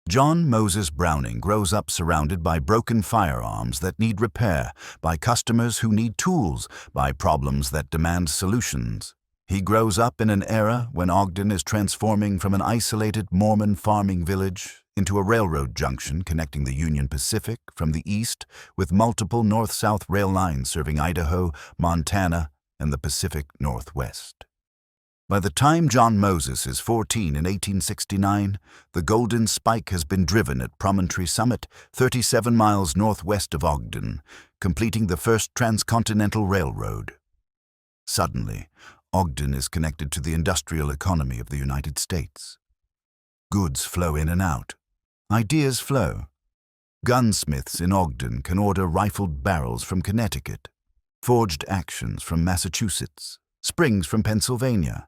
Speaker 1: John Moses Browning grows up surrounded by broken firearms that need repair, by customers who need tools, by problems that demand solutions. He grows up in an era when Ogden is transforming from an isolated Mormon farming village into a railroad junction connecting the Union Pacific from the east with multiple north-south rail lines serving Idaho, Montana, and the Pacific Northwest. By the time John Moses is 14 in 1869, the Golden Spike has been driven at Promontory Summit, 37 miles northwest of Ogden, completing the first transcontinental railroad. Suddenly, Ogden is connected to the industrial economy of the United States. Goods flow in and out. Ideas flow. Gunsmiths in Ogden can order rifled barrels from Connecticut, forged actions from Massachusetts, springs from Pennsylvania.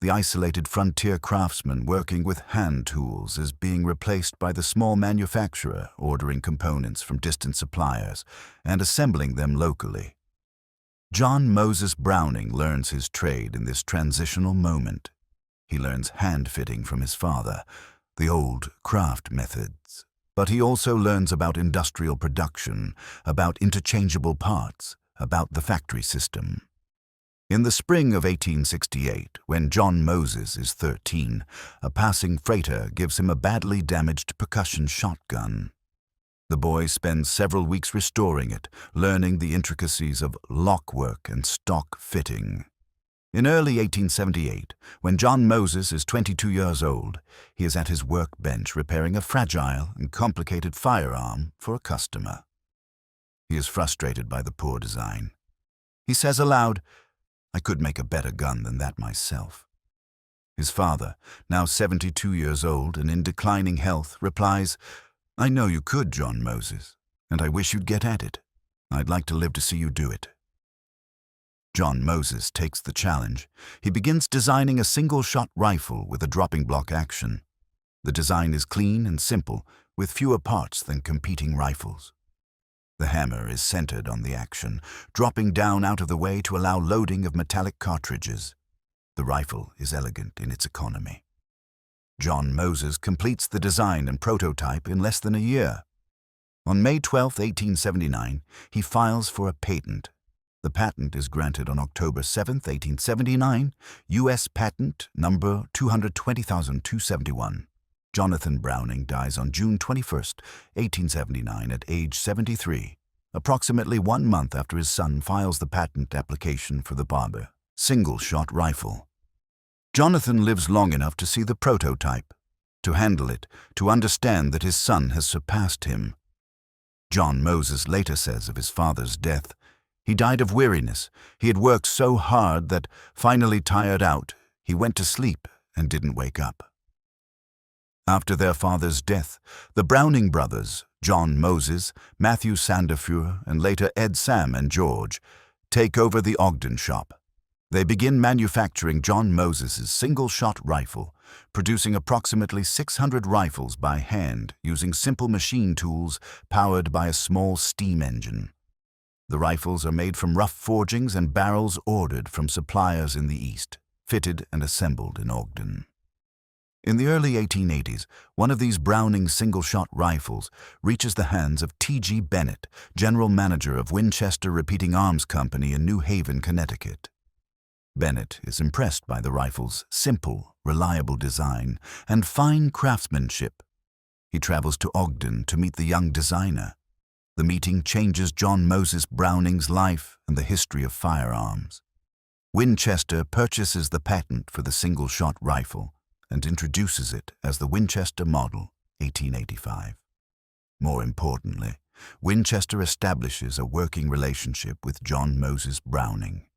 Speaker 1: The isolated frontier craftsman working with hand tools is being replaced by the small manufacturer ordering components from distant suppliers and assembling them locally. John Moses Browning learns his trade in this transitional moment. He learns hand-fitting from his father, the old craft methods. But he also learns about industrial production, about interchangeable parts, about the factory system. In the spring of 1868, when John Moses is 13, a passing freighter gives him a badly damaged percussion shotgun. The boy spends several weeks restoring it, learning the intricacies of lockwork and stock fitting. In early 1878, when John Moses is 22 years old, he is at his workbench repairing a fragile and complicated firearm for a customer. He is frustrated by the poor design. He says aloud, "I could make a better gun than that myself." His father, now 72 years old and in declining health, replies, "I know you could, John Moses, and I wish you'd get at it. I'd like to live to see you do it." John Moses takes the challenge. He begins designing a single-shot rifle with a dropping block action. The design is clean and simple, with fewer parts than competing rifles. The hammer is centered on the action, dropping down out of the way to allow loading of metallic cartridges. The rifle is elegant in its economy. John Moses completes the design and prototype in less than a year. On May 12, 1879, he files for a patent. The patent is granted on October 7, 1879, U.S. Patent number 220,271. Jonathan Browning dies on June 21, 1879, at age 73, approximately 1 month after his son files the patent application for the Barber single-shot rifle. Jonathan lives long enough to see the prototype, to handle it, to understand that his son has surpassed him. John Moses later says of his father's death, "He died of weariness. He had worked so hard that, finally tired out, he went to sleep and didn't wake up." After their father's death, the Browning brothers, John Moses, Matthew Sanderfur, and later Ed Sam and George, take over the Ogden shop. They begin manufacturing John Moses's single-shot rifle, producing approximately 600 rifles by hand using simple machine tools powered by a small steam engine. The rifles are made from rough forgings and barrels ordered from suppliers in the East, fitted and assembled in Ogden. In the early 1880s, one of these Browning single-shot rifles reaches the hands of T.G. Bennett, general manager of Winchester Repeating Arms Company in New Haven, Connecticut. Bennett is impressed by the rifle's simple, reliable design and fine craftsmanship. He travels to Ogden to meet the young designer. The meeting changes John Moses Browning's life and the history of firearms. Winchester purchases the patent for the single-shot rifle and introduces it as the Winchester Model 1885. More importantly, Winchester establishes a working relationship with John Moses Browning.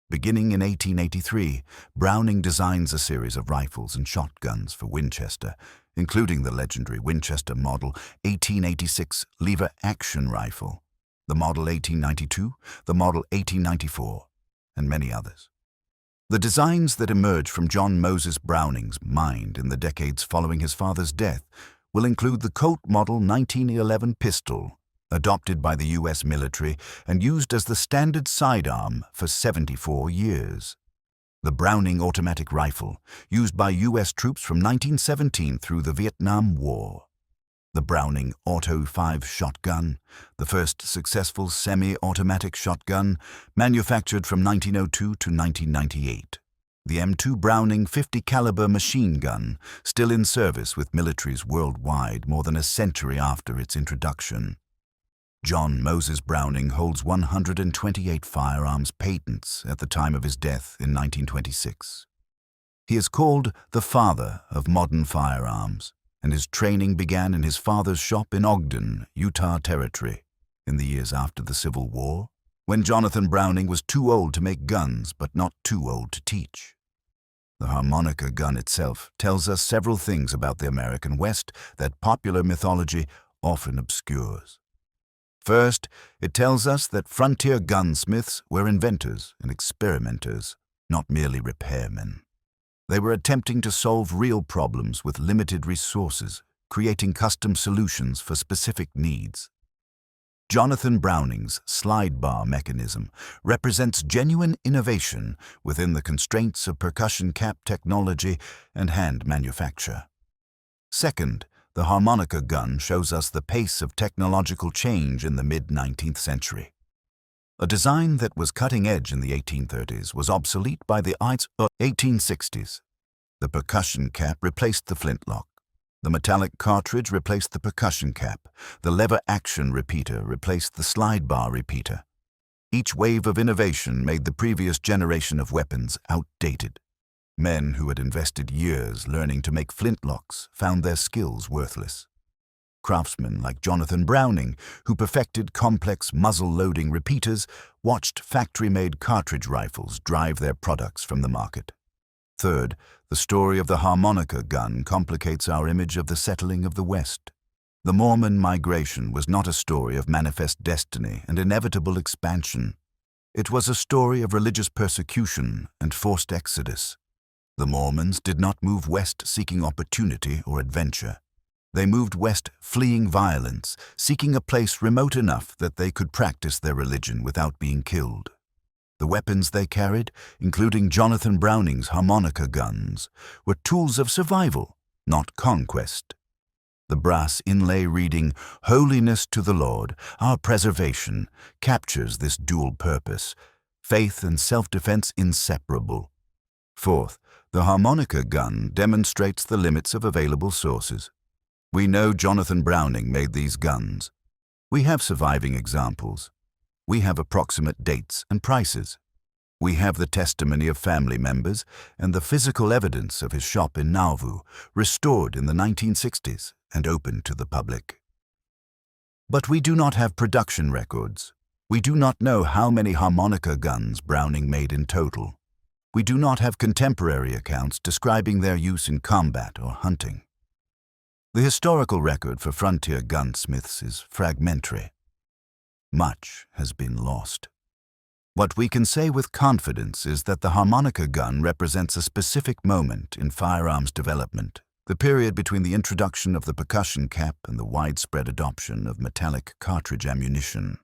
Speaker 1: Beginning in 1883, Browning designs a series of rifles and shotguns for Winchester, including the legendary Winchester Model 1886 lever-action rifle, the Model 1892, the Model 1894, and many others. The designs that emerge from John Moses Browning's mind in the decades following his father's death will include the Colt Model 1911 pistol, adopted by the U.S. military and used as the standard sidearm for 74 years. The Browning automatic rifle, used by U.S. troops from 1917 through the Vietnam War. The Browning Auto 5 shotgun, the first successful semi-automatic shotgun, manufactured from 1902 to 1998. The M2 Browning 50 caliber machine gun, still in service with militaries worldwide more than a century after its introduction. John Moses Browning holds 128 firearms patents at the time of his death in 1926. He is called the father of modern firearms, and his training began in his father's shop in Ogden, Utah Territory, in the years after the Civil War, when Jonathan Browning was too old to make guns but not too old to teach. The harmonica gun itself tells us several things about the American West that popular mythology often obscures. First, it tells us that frontier gunsmiths were inventors and experimenters, not merely repairmen. They were attempting to solve real problems with limited resources, creating custom solutions for specific needs. Jonathan Browning's slide bar mechanism represents genuine innovation within the constraints of percussion cap technology and hand manufacture. Second, the harmonica gun shows us the pace of technological change in the mid-19th century. A design that was cutting-edge in the 1830s was obsolete by the 1860s. The percussion cap replaced the flintlock. The metallic cartridge replaced the percussion cap. The lever-action repeater replaced the slide bar repeater. Each wave of innovation made the previous generation of weapons outdated. Men who had invested years learning to make flintlocks found their skills worthless. Craftsmen like Jonathan Browning, who perfected complex muzzle-loading repeaters, watched factory-made cartridge rifles drive their products from the market. Third, the story of the harmonica gun complicates our image of the settling of the West. The Mormon migration was not a story of manifest destiny and inevitable expansion. It was a story of religious persecution and forced exodus. The Mormons did not move west seeking opportunity or adventure. They moved west, fleeing violence, seeking a place remote enough that they could practice their religion without being killed. The weapons they carried, including Jonathan Browning's harmonica guns, were tools of survival, not conquest. The brass inlay reading, "Holiness to the Lord, our preservation," captures this dual purpose, faith and self-defense inseparable. Fourth, the harmonica gun demonstrates the limits of available sources. We know Jonathan Browning made these guns. We have surviving examples. We have approximate dates and prices. We have the testimony of family members and the physical evidence of his shop in Nauvoo, restored in the 1960s and open to the public. But we do not have production records. We do not know how many harmonica guns Browning made in total. We do not have contemporary accounts describing their use in combat or hunting. The historical record for frontier gunsmiths is fragmentary. Much has been lost. What we can say with confidence is that the harmonica gun represents a specific moment in firearms development, the period between the introduction of the percussion cap and the widespread adoption of metallic cartridge ammunition.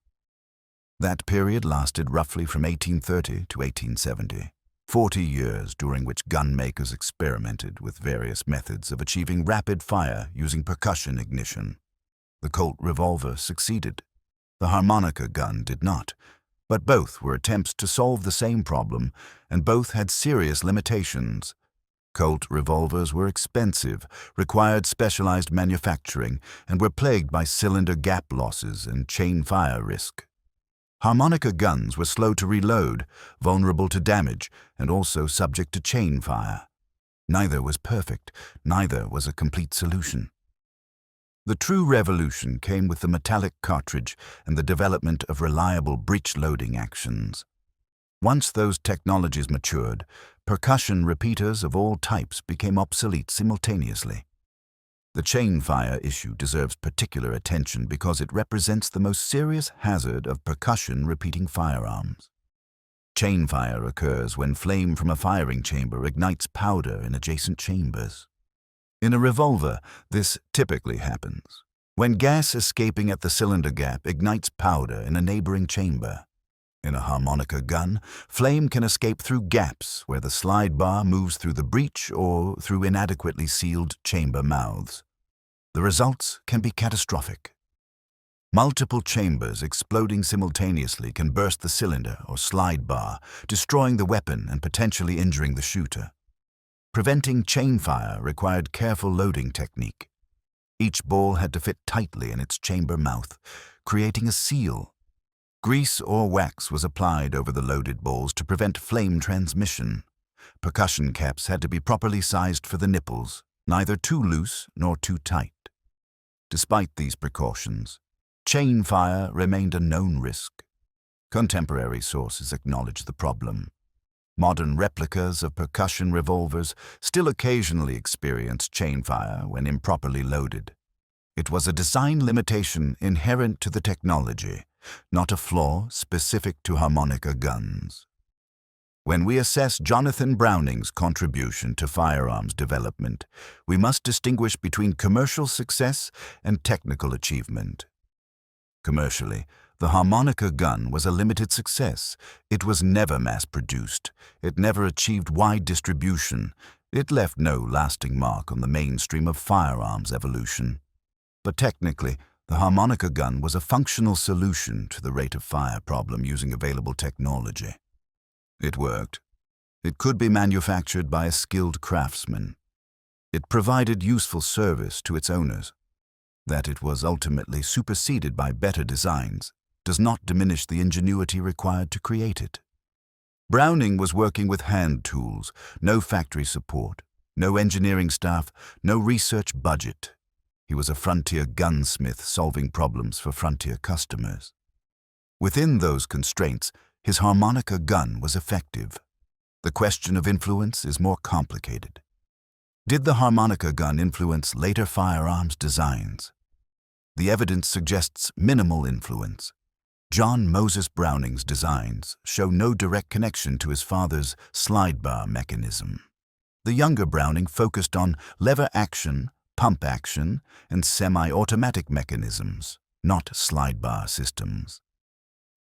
Speaker 1: That period lasted roughly from 1830 to 1870, 40 years during which gun makers experimented with various methods of achieving rapid fire using percussion ignition. The Colt revolver succeeded. The harmonica gun did not, but both were attempts to solve the same problem, and both had serious limitations. Colt revolvers were expensive, required specialized manufacturing, and were plagued by cylinder gap losses and chain fire risk. Harmonica guns were slow to reload, vulnerable to damage, and also subject to chain fire. Neither was perfect, neither was a complete solution. The true revolution came with the metallic cartridge and the development of reliable breech-loading actions. Once those technologies matured, percussion repeaters of all types became obsolete simultaneously. The chain fire issue deserves particular attention because it represents the most serious hazard of percussion repeating firearms. Chain fire occurs when flame from a firing chamber ignites powder in adjacent chambers. In a revolver, this typically happens when gas escaping at the cylinder gap ignites powder in a neighboring chamber. In a harmonica gun, flame can escape through gaps where the slide bar moves through the breech or through inadequately sealed chamber mouths. The results can be catastrophic. Multiple chambers exploding simultaneously can burst the cylinder or slide bar, destroying the weapon and potentially injuring the shooter. Preventing chain fire required careful loading technique. Each ball had to fit tightly in its chamber mouth, creating a seal. Grease or wax was applied over the loaded balls to prevent flame transmission. Percussion caps had to be properly sized for the nipples, neither too loose nor too tight. Despite these precautions, chain fire remained a known risk. Contemporary sources acknowledge the problem. Modern replicas of percussion revolvers still occasionally experience chain fire when improperly loaded. It was a design limitation inherent to the technology, not a flaw specific to harmonica guns. When we assess Jonathan Browning's contribution to firearms development, we must distinguish between commercial success and technical achievement. Commercially, the harmonica gun was a limited success. It was never mass-produced. It never achieved wide distribution. It left no lasting mark on the mainstream of firearms evolution. But technically, the harmonica gun was a functional solution to the rate of fire problem using available technology. It worked. It could be manufactured by a skilled craftsman. It provided useful service to its owners. That it was ultimately superseded by better designs does not diminish the ingenuity required to create it. Browning was working with hand tools, no factory support, no engineering staff, no research budget. He was a frontier gunsmith solving problems for frontier customers. Within those constraints, his harmonica gun was effective. The question of influence is more complicated. Did the harmonica gun influence later firearms designs? The evidence suggests minimal influence. John Moses Browning's designs show no direct connection to his father's slide bar mechanism. The younger Browning focused on lever action, pump action and semi-automatic mechanisms, not slide-bar systems.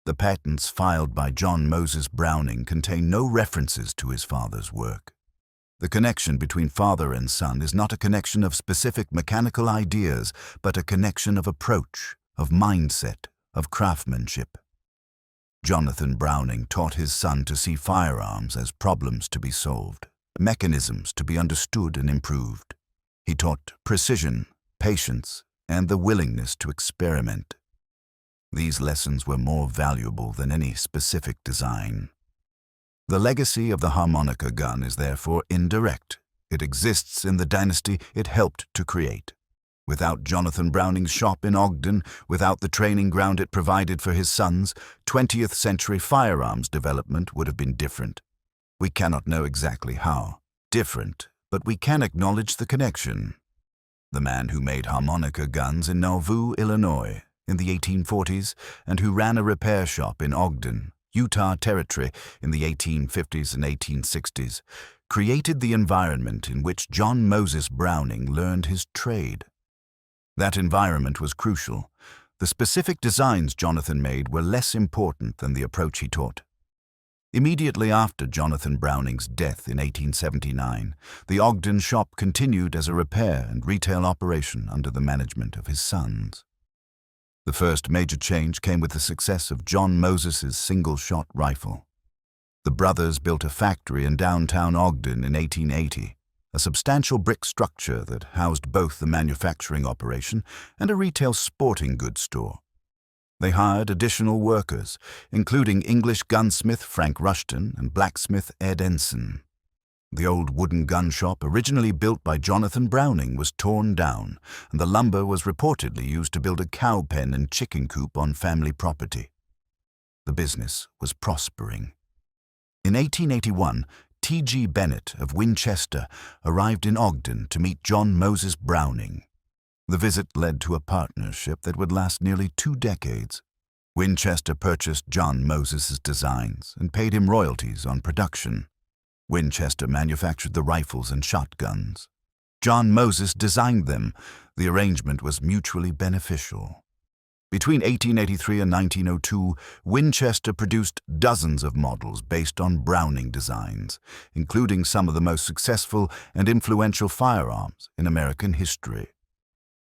Speaker 1: The patents filed by John Moses Browning contain no references to his father's work. The connection between father and son is not a connection of specific mechanical ideas, but a connection of approach, of mindset, of craftsmanship. Jonathan Browning taught his son to see firearms as problems to be solved, mechanisms to be understood and improved. He taught precision, patience, and the willingness to experiment. These lessons were more valuable than any specific design. The legacy of the harmonica gun is therefore indirect. It exists in the dynasty it helped to create. Without Jonathan Browning's shop in Ogden, without the training ground it provided for his sons, 20th century firearms development would have been different. We cannot know exactly how different, but we can acknowledge the connection. The man who made harmonica guns in Nauvoo, Illinois, in the 1840s, and who ran a repair shop in Ogden, Utah Territory, in the 1850s and 1860s, created the environment in which John Moses Browning learned his trade. That environment was crucial. The specific designs Jonathan made were less important than the approach he taught. Immediately after Jonathan Browning's death in 1879, the Ogden shop continued as a repair and retail operation under the management of his sons. The first major change came with the success of John Moses's single-shot rifle. The brothers built a factory in downtown Ogden in 1880, a substantial brick structure that housed both the manufacturing operation and a retail sporting goods store. They hired additional workers, including English gunsmith Frank Rushton and blacksmith Ed Ensign. The old wooden gun shop, originally built by Jonathan Browning, was torn down, and the lumber was reportedly used to build a cow pen and chicken coop on family property. The business was prospering. In 1881, T.G. Bennett of Winchester arrived in Ogden to meet John Moses Browning. The visit led to a partnership that would last nearly 2 decades. Winchester purchased John Moses's designs and paid him royalties on production. Winchester manufactured the rifles and shotguns. John Moses designed them. The arrangement was mutually beneficial. Between 1883 and 1902, Winchester produced dozens of models based on Browning designs, including some of the most successful and influential firearms in American history.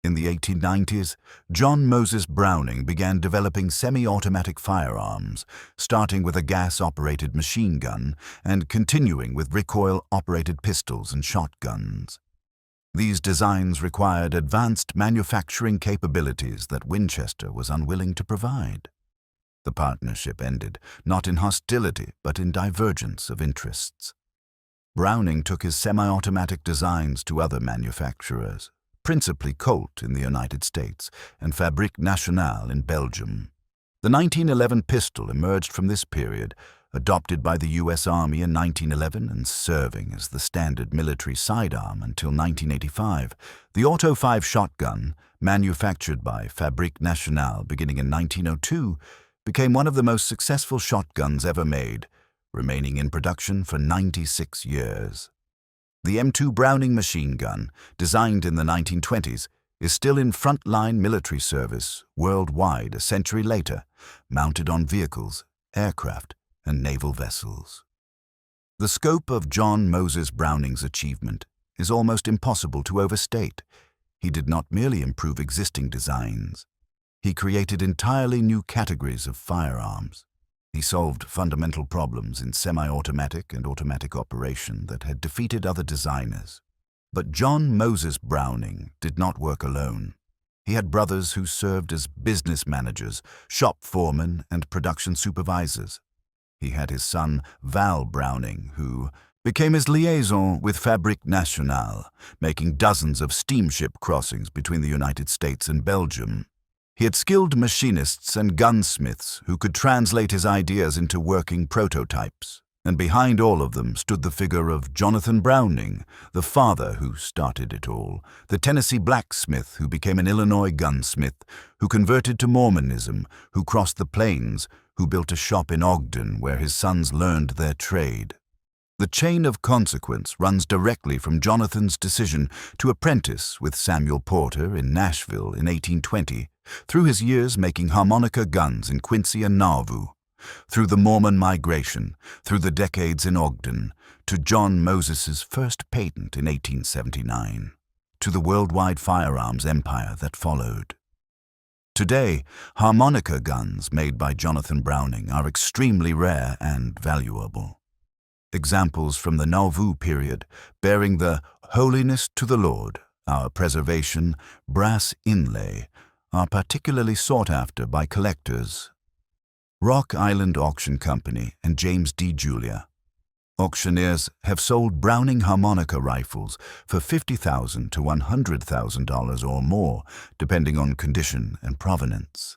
Speaker 1: In the 1890s, John Moses Browning began developing semi-automatic firearms, starting with a gas-operated machine gun and continuing with recoil-operated pistols and shotguns. These designs required advanced manufacturing capabilities that Winchester was unwilling to provide. The partnership ended, not in hostility, but in divergence of interests. Browning took his semi-automatic designs to other manufacturers, principally Colt in the United States and Fabrique Nationale in Belgium. The 1911 pistol emerged from this period, adopted by the U.S. Army in 1911 and serving as the standard military sidearm until 1985. The Auto 5 shotgun, manufactured by Fabrique Nationale beginning in 1902, became one of the most successful shotguns ever made, remaining in production for 96 years. The M2 Browning machine gun, designed in the 1920s, is still in frontline military service worldwide a century later, mounted on vehicles, aircraft, and naval vessels. The scope of John Moses Browning's achievement is almost impossible to overstate. He did not merely improve existing designs. He created entirely new categories of firearms. He solved fundamental problems in semi-automatic and automatic operation that had defeated other designers. But John Moses Browning did not work alone. He had brothers who served as business managers, shop foremen, and production supervisors. He had his son, Val Browning, who became his liaison with Fabrique Nationale, making dozens of steamship crossings between the United States and Belgium. He had skilled machinists and gunsmiths who could translate his ideas into working prototypes. And behind all of them stood the figure of Jonathan Browning, the father who started it all, the Tennessee blacksmith who became an Illinois gunsmith, who converted to Mormonism, who crossed the plains, who built a shop in Ogden where his sons learned their trade. The chain of consequence runs directly from Jonathan's decision to apprentice with Samuel Porter in Nashville in 1820, through his years making harmonica guns in Quincy and Nauvoo, through the Mormon migration, through the decades in Ogden, to John Moses's first patent in 1879, to the worldwide firearms empire that followed. Today, harmonica guns made by Jonathan Browning are extremely rare and valuable. Examples from the Nauvoo period, bearing the Holiness to the Lord, our preservation, brass inlay, are particularly sought after by collectors. Rock Island Auction Company and James D. Julia. Auctioneers have sold Browning harmonica rifles for $50,000 to $100,000 or more, depending on condition and provenance.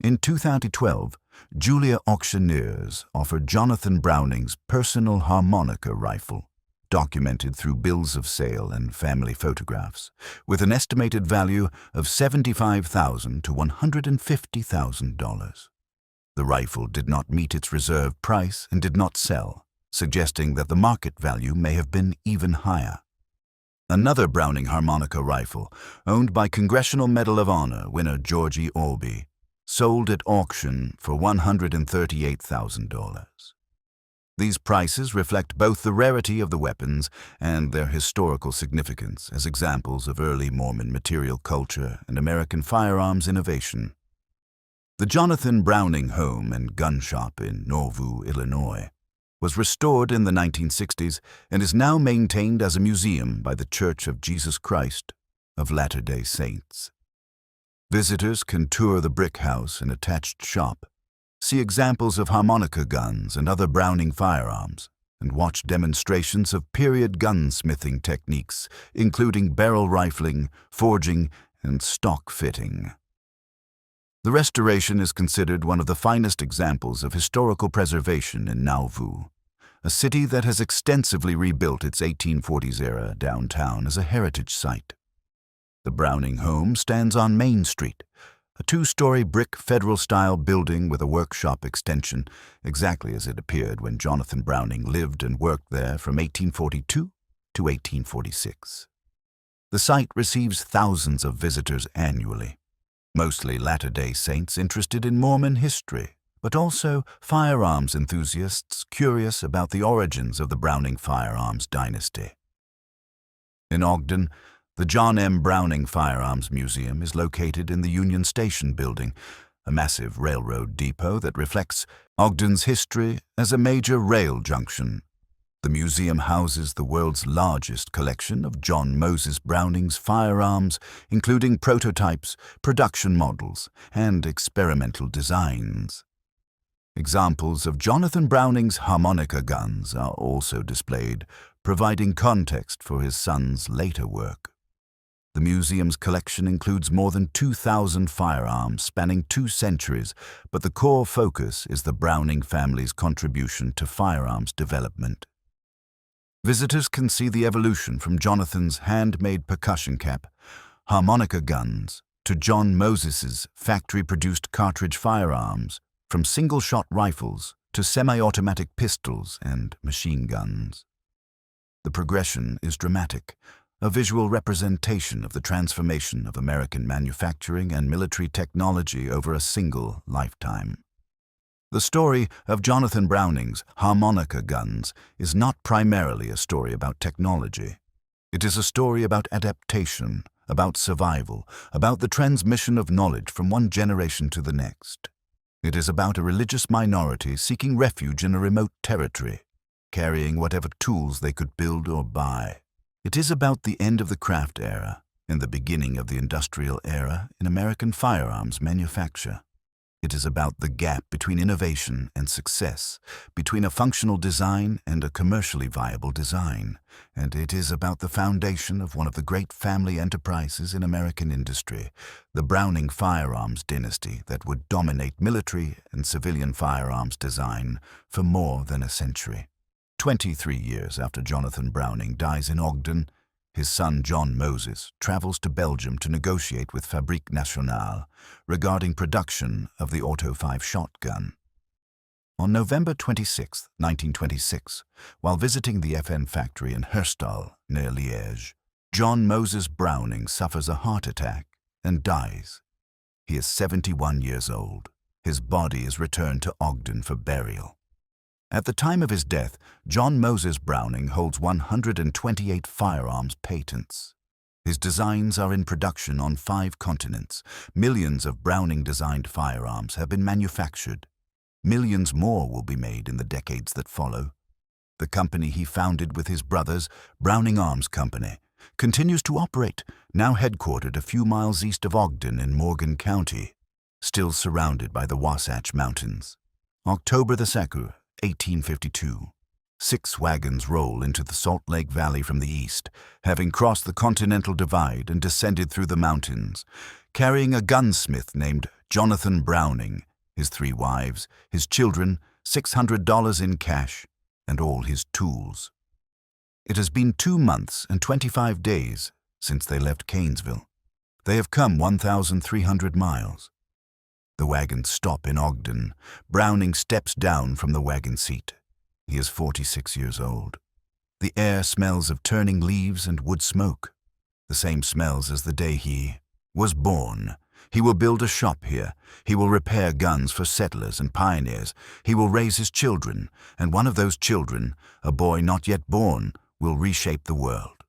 Speaker 1: In 2012, Julia Auctioneers offered Jonathan Browning's personal harmonica rifle, documented through bills of sale and family photographs, with an estimated value of $75,000 to $150,000. The rifle did not meet its reserve price and did not sell, suggesting that the market value may have been even higher. Another Browning harmonica rifle, owned by Congressional Medal of Honor winner Georgie Olby, sold at auction for $138,000. These prices reflect both the rarity of the weapons and their historical significance as examples of early Mormon material culture and American firearms innovation. The Jonathan Browning home and gun shop in Nauvoo, Illinois, was restored in the 1960s and is now maintained as a museum by the Church of Jesus Christ of Latter-day Saints. Visitors can tour the brick house and attached shop, see examples of harmonica guns and other Browning firearms, and watch demonstrations of period gunsmithing techniques, including barrel rifling, forging, and stock fitting. The restoration is considered one of the finest examples of historical preservation in Nauvoo, a city that has extensively rebuilt its 1840s-era downtown as a heritage site. The Browning home stands on Main Street, a two-story brick federal-style building with a workshop extension, exactly as it appeared when Jonathan Browning lived and worked there from 1842 to 1846. The site receives thousands of visitors annually, mostly Latter-day Saints interested in Mormon history, but also firearms enthusiasts curious about the origins of the Browning firearms dynasty. In Ogden, the John M. Browning Firearms Museum is located in the Union Station building, a massive railroad depot that reflects Ogden's history as a major rail junction. The museum houses the world's largest collection of John Moses Browning's firearms, including prototypes, production models, and experimental designs. Examples of Jonathan Browning's harmonica guns are also displayed, providing context for his son's later work. The museum's collection includes more than 2,000 firearms spanning 2 centuries, but the core focus is the Browning family's contribution to firearms development. Visitors can see the evolution from Jonathan's handmade percussion cap, harmonica guns, to John Moses's factory-produced cartridge firearms, from single-shot rifles to semi-automatic pistols and machine guns. The progression is dramatic, a visual representation of the transformation of American manufacturing and military technology over a single lifetime. The story of Jonathan Browning's harmonica guns is not primarily a story about technology. It is a story about adaptation, about survival, about the transmission of knowledge from one generation to the next. It is about a religious minority seeking refuge in a remote territory, carrying whatever tools they could build or buy. It is about the end of the craft era and the beginning of the industrial era in American firearms manufacture. It is about the gap between innovation and success, between a functional design and a commercially viable design, and it is about the foundation of one of the great family enterprises in American industry, the Browning firearms dynasty that would dominate military and civilian firearms design for more than a century. 23 years after Jonathan Browning dies in Ogden, his son John Moses travels to Belgium to negotiate with Fabrique Nationale regarding production of the Auto 5 shotgun. On November 26, 1926, while visiting the FN factory in Herstal, near Liège, John Moses Browning suffers a heart attack and dies. He is 71 years old. His body is returned to Ogden for burial. At the time of his death, John Moses Browning holds 128 firearms patents. His designs are in production on 5 continents. Millions of Browning-designed firearms have been manufactured. Millions more will be made in the decades that follow. The company he founded with his brothers, Browning Arms Company, continues to operate, now headquartered a few miles east of Ogden in Morgan County, still surrounded by the Wasatch Mountains. October 2nd, 1852. 6 wagons roll into the Salt Lake Valley from the east, having crossed the Continental Divide and descended through the mountains, carrying a gunsmith named Jonathan Browning, his 3 wives, his children, $600 in cash, and all his tools. It has been 2 months and 25 days since they left Canesville. They have come 1,300 miles. The wagons stop in Ogden. Browning steps down from the wagon seat. He is 46 years old. The air smells of turning leaves and wood smoke, the same smells as the day he was born. He will build a shop here. He will repair guns for settlers and pioneers. He will raise his children, and one of those children, a boy not yet born, will reshape the world.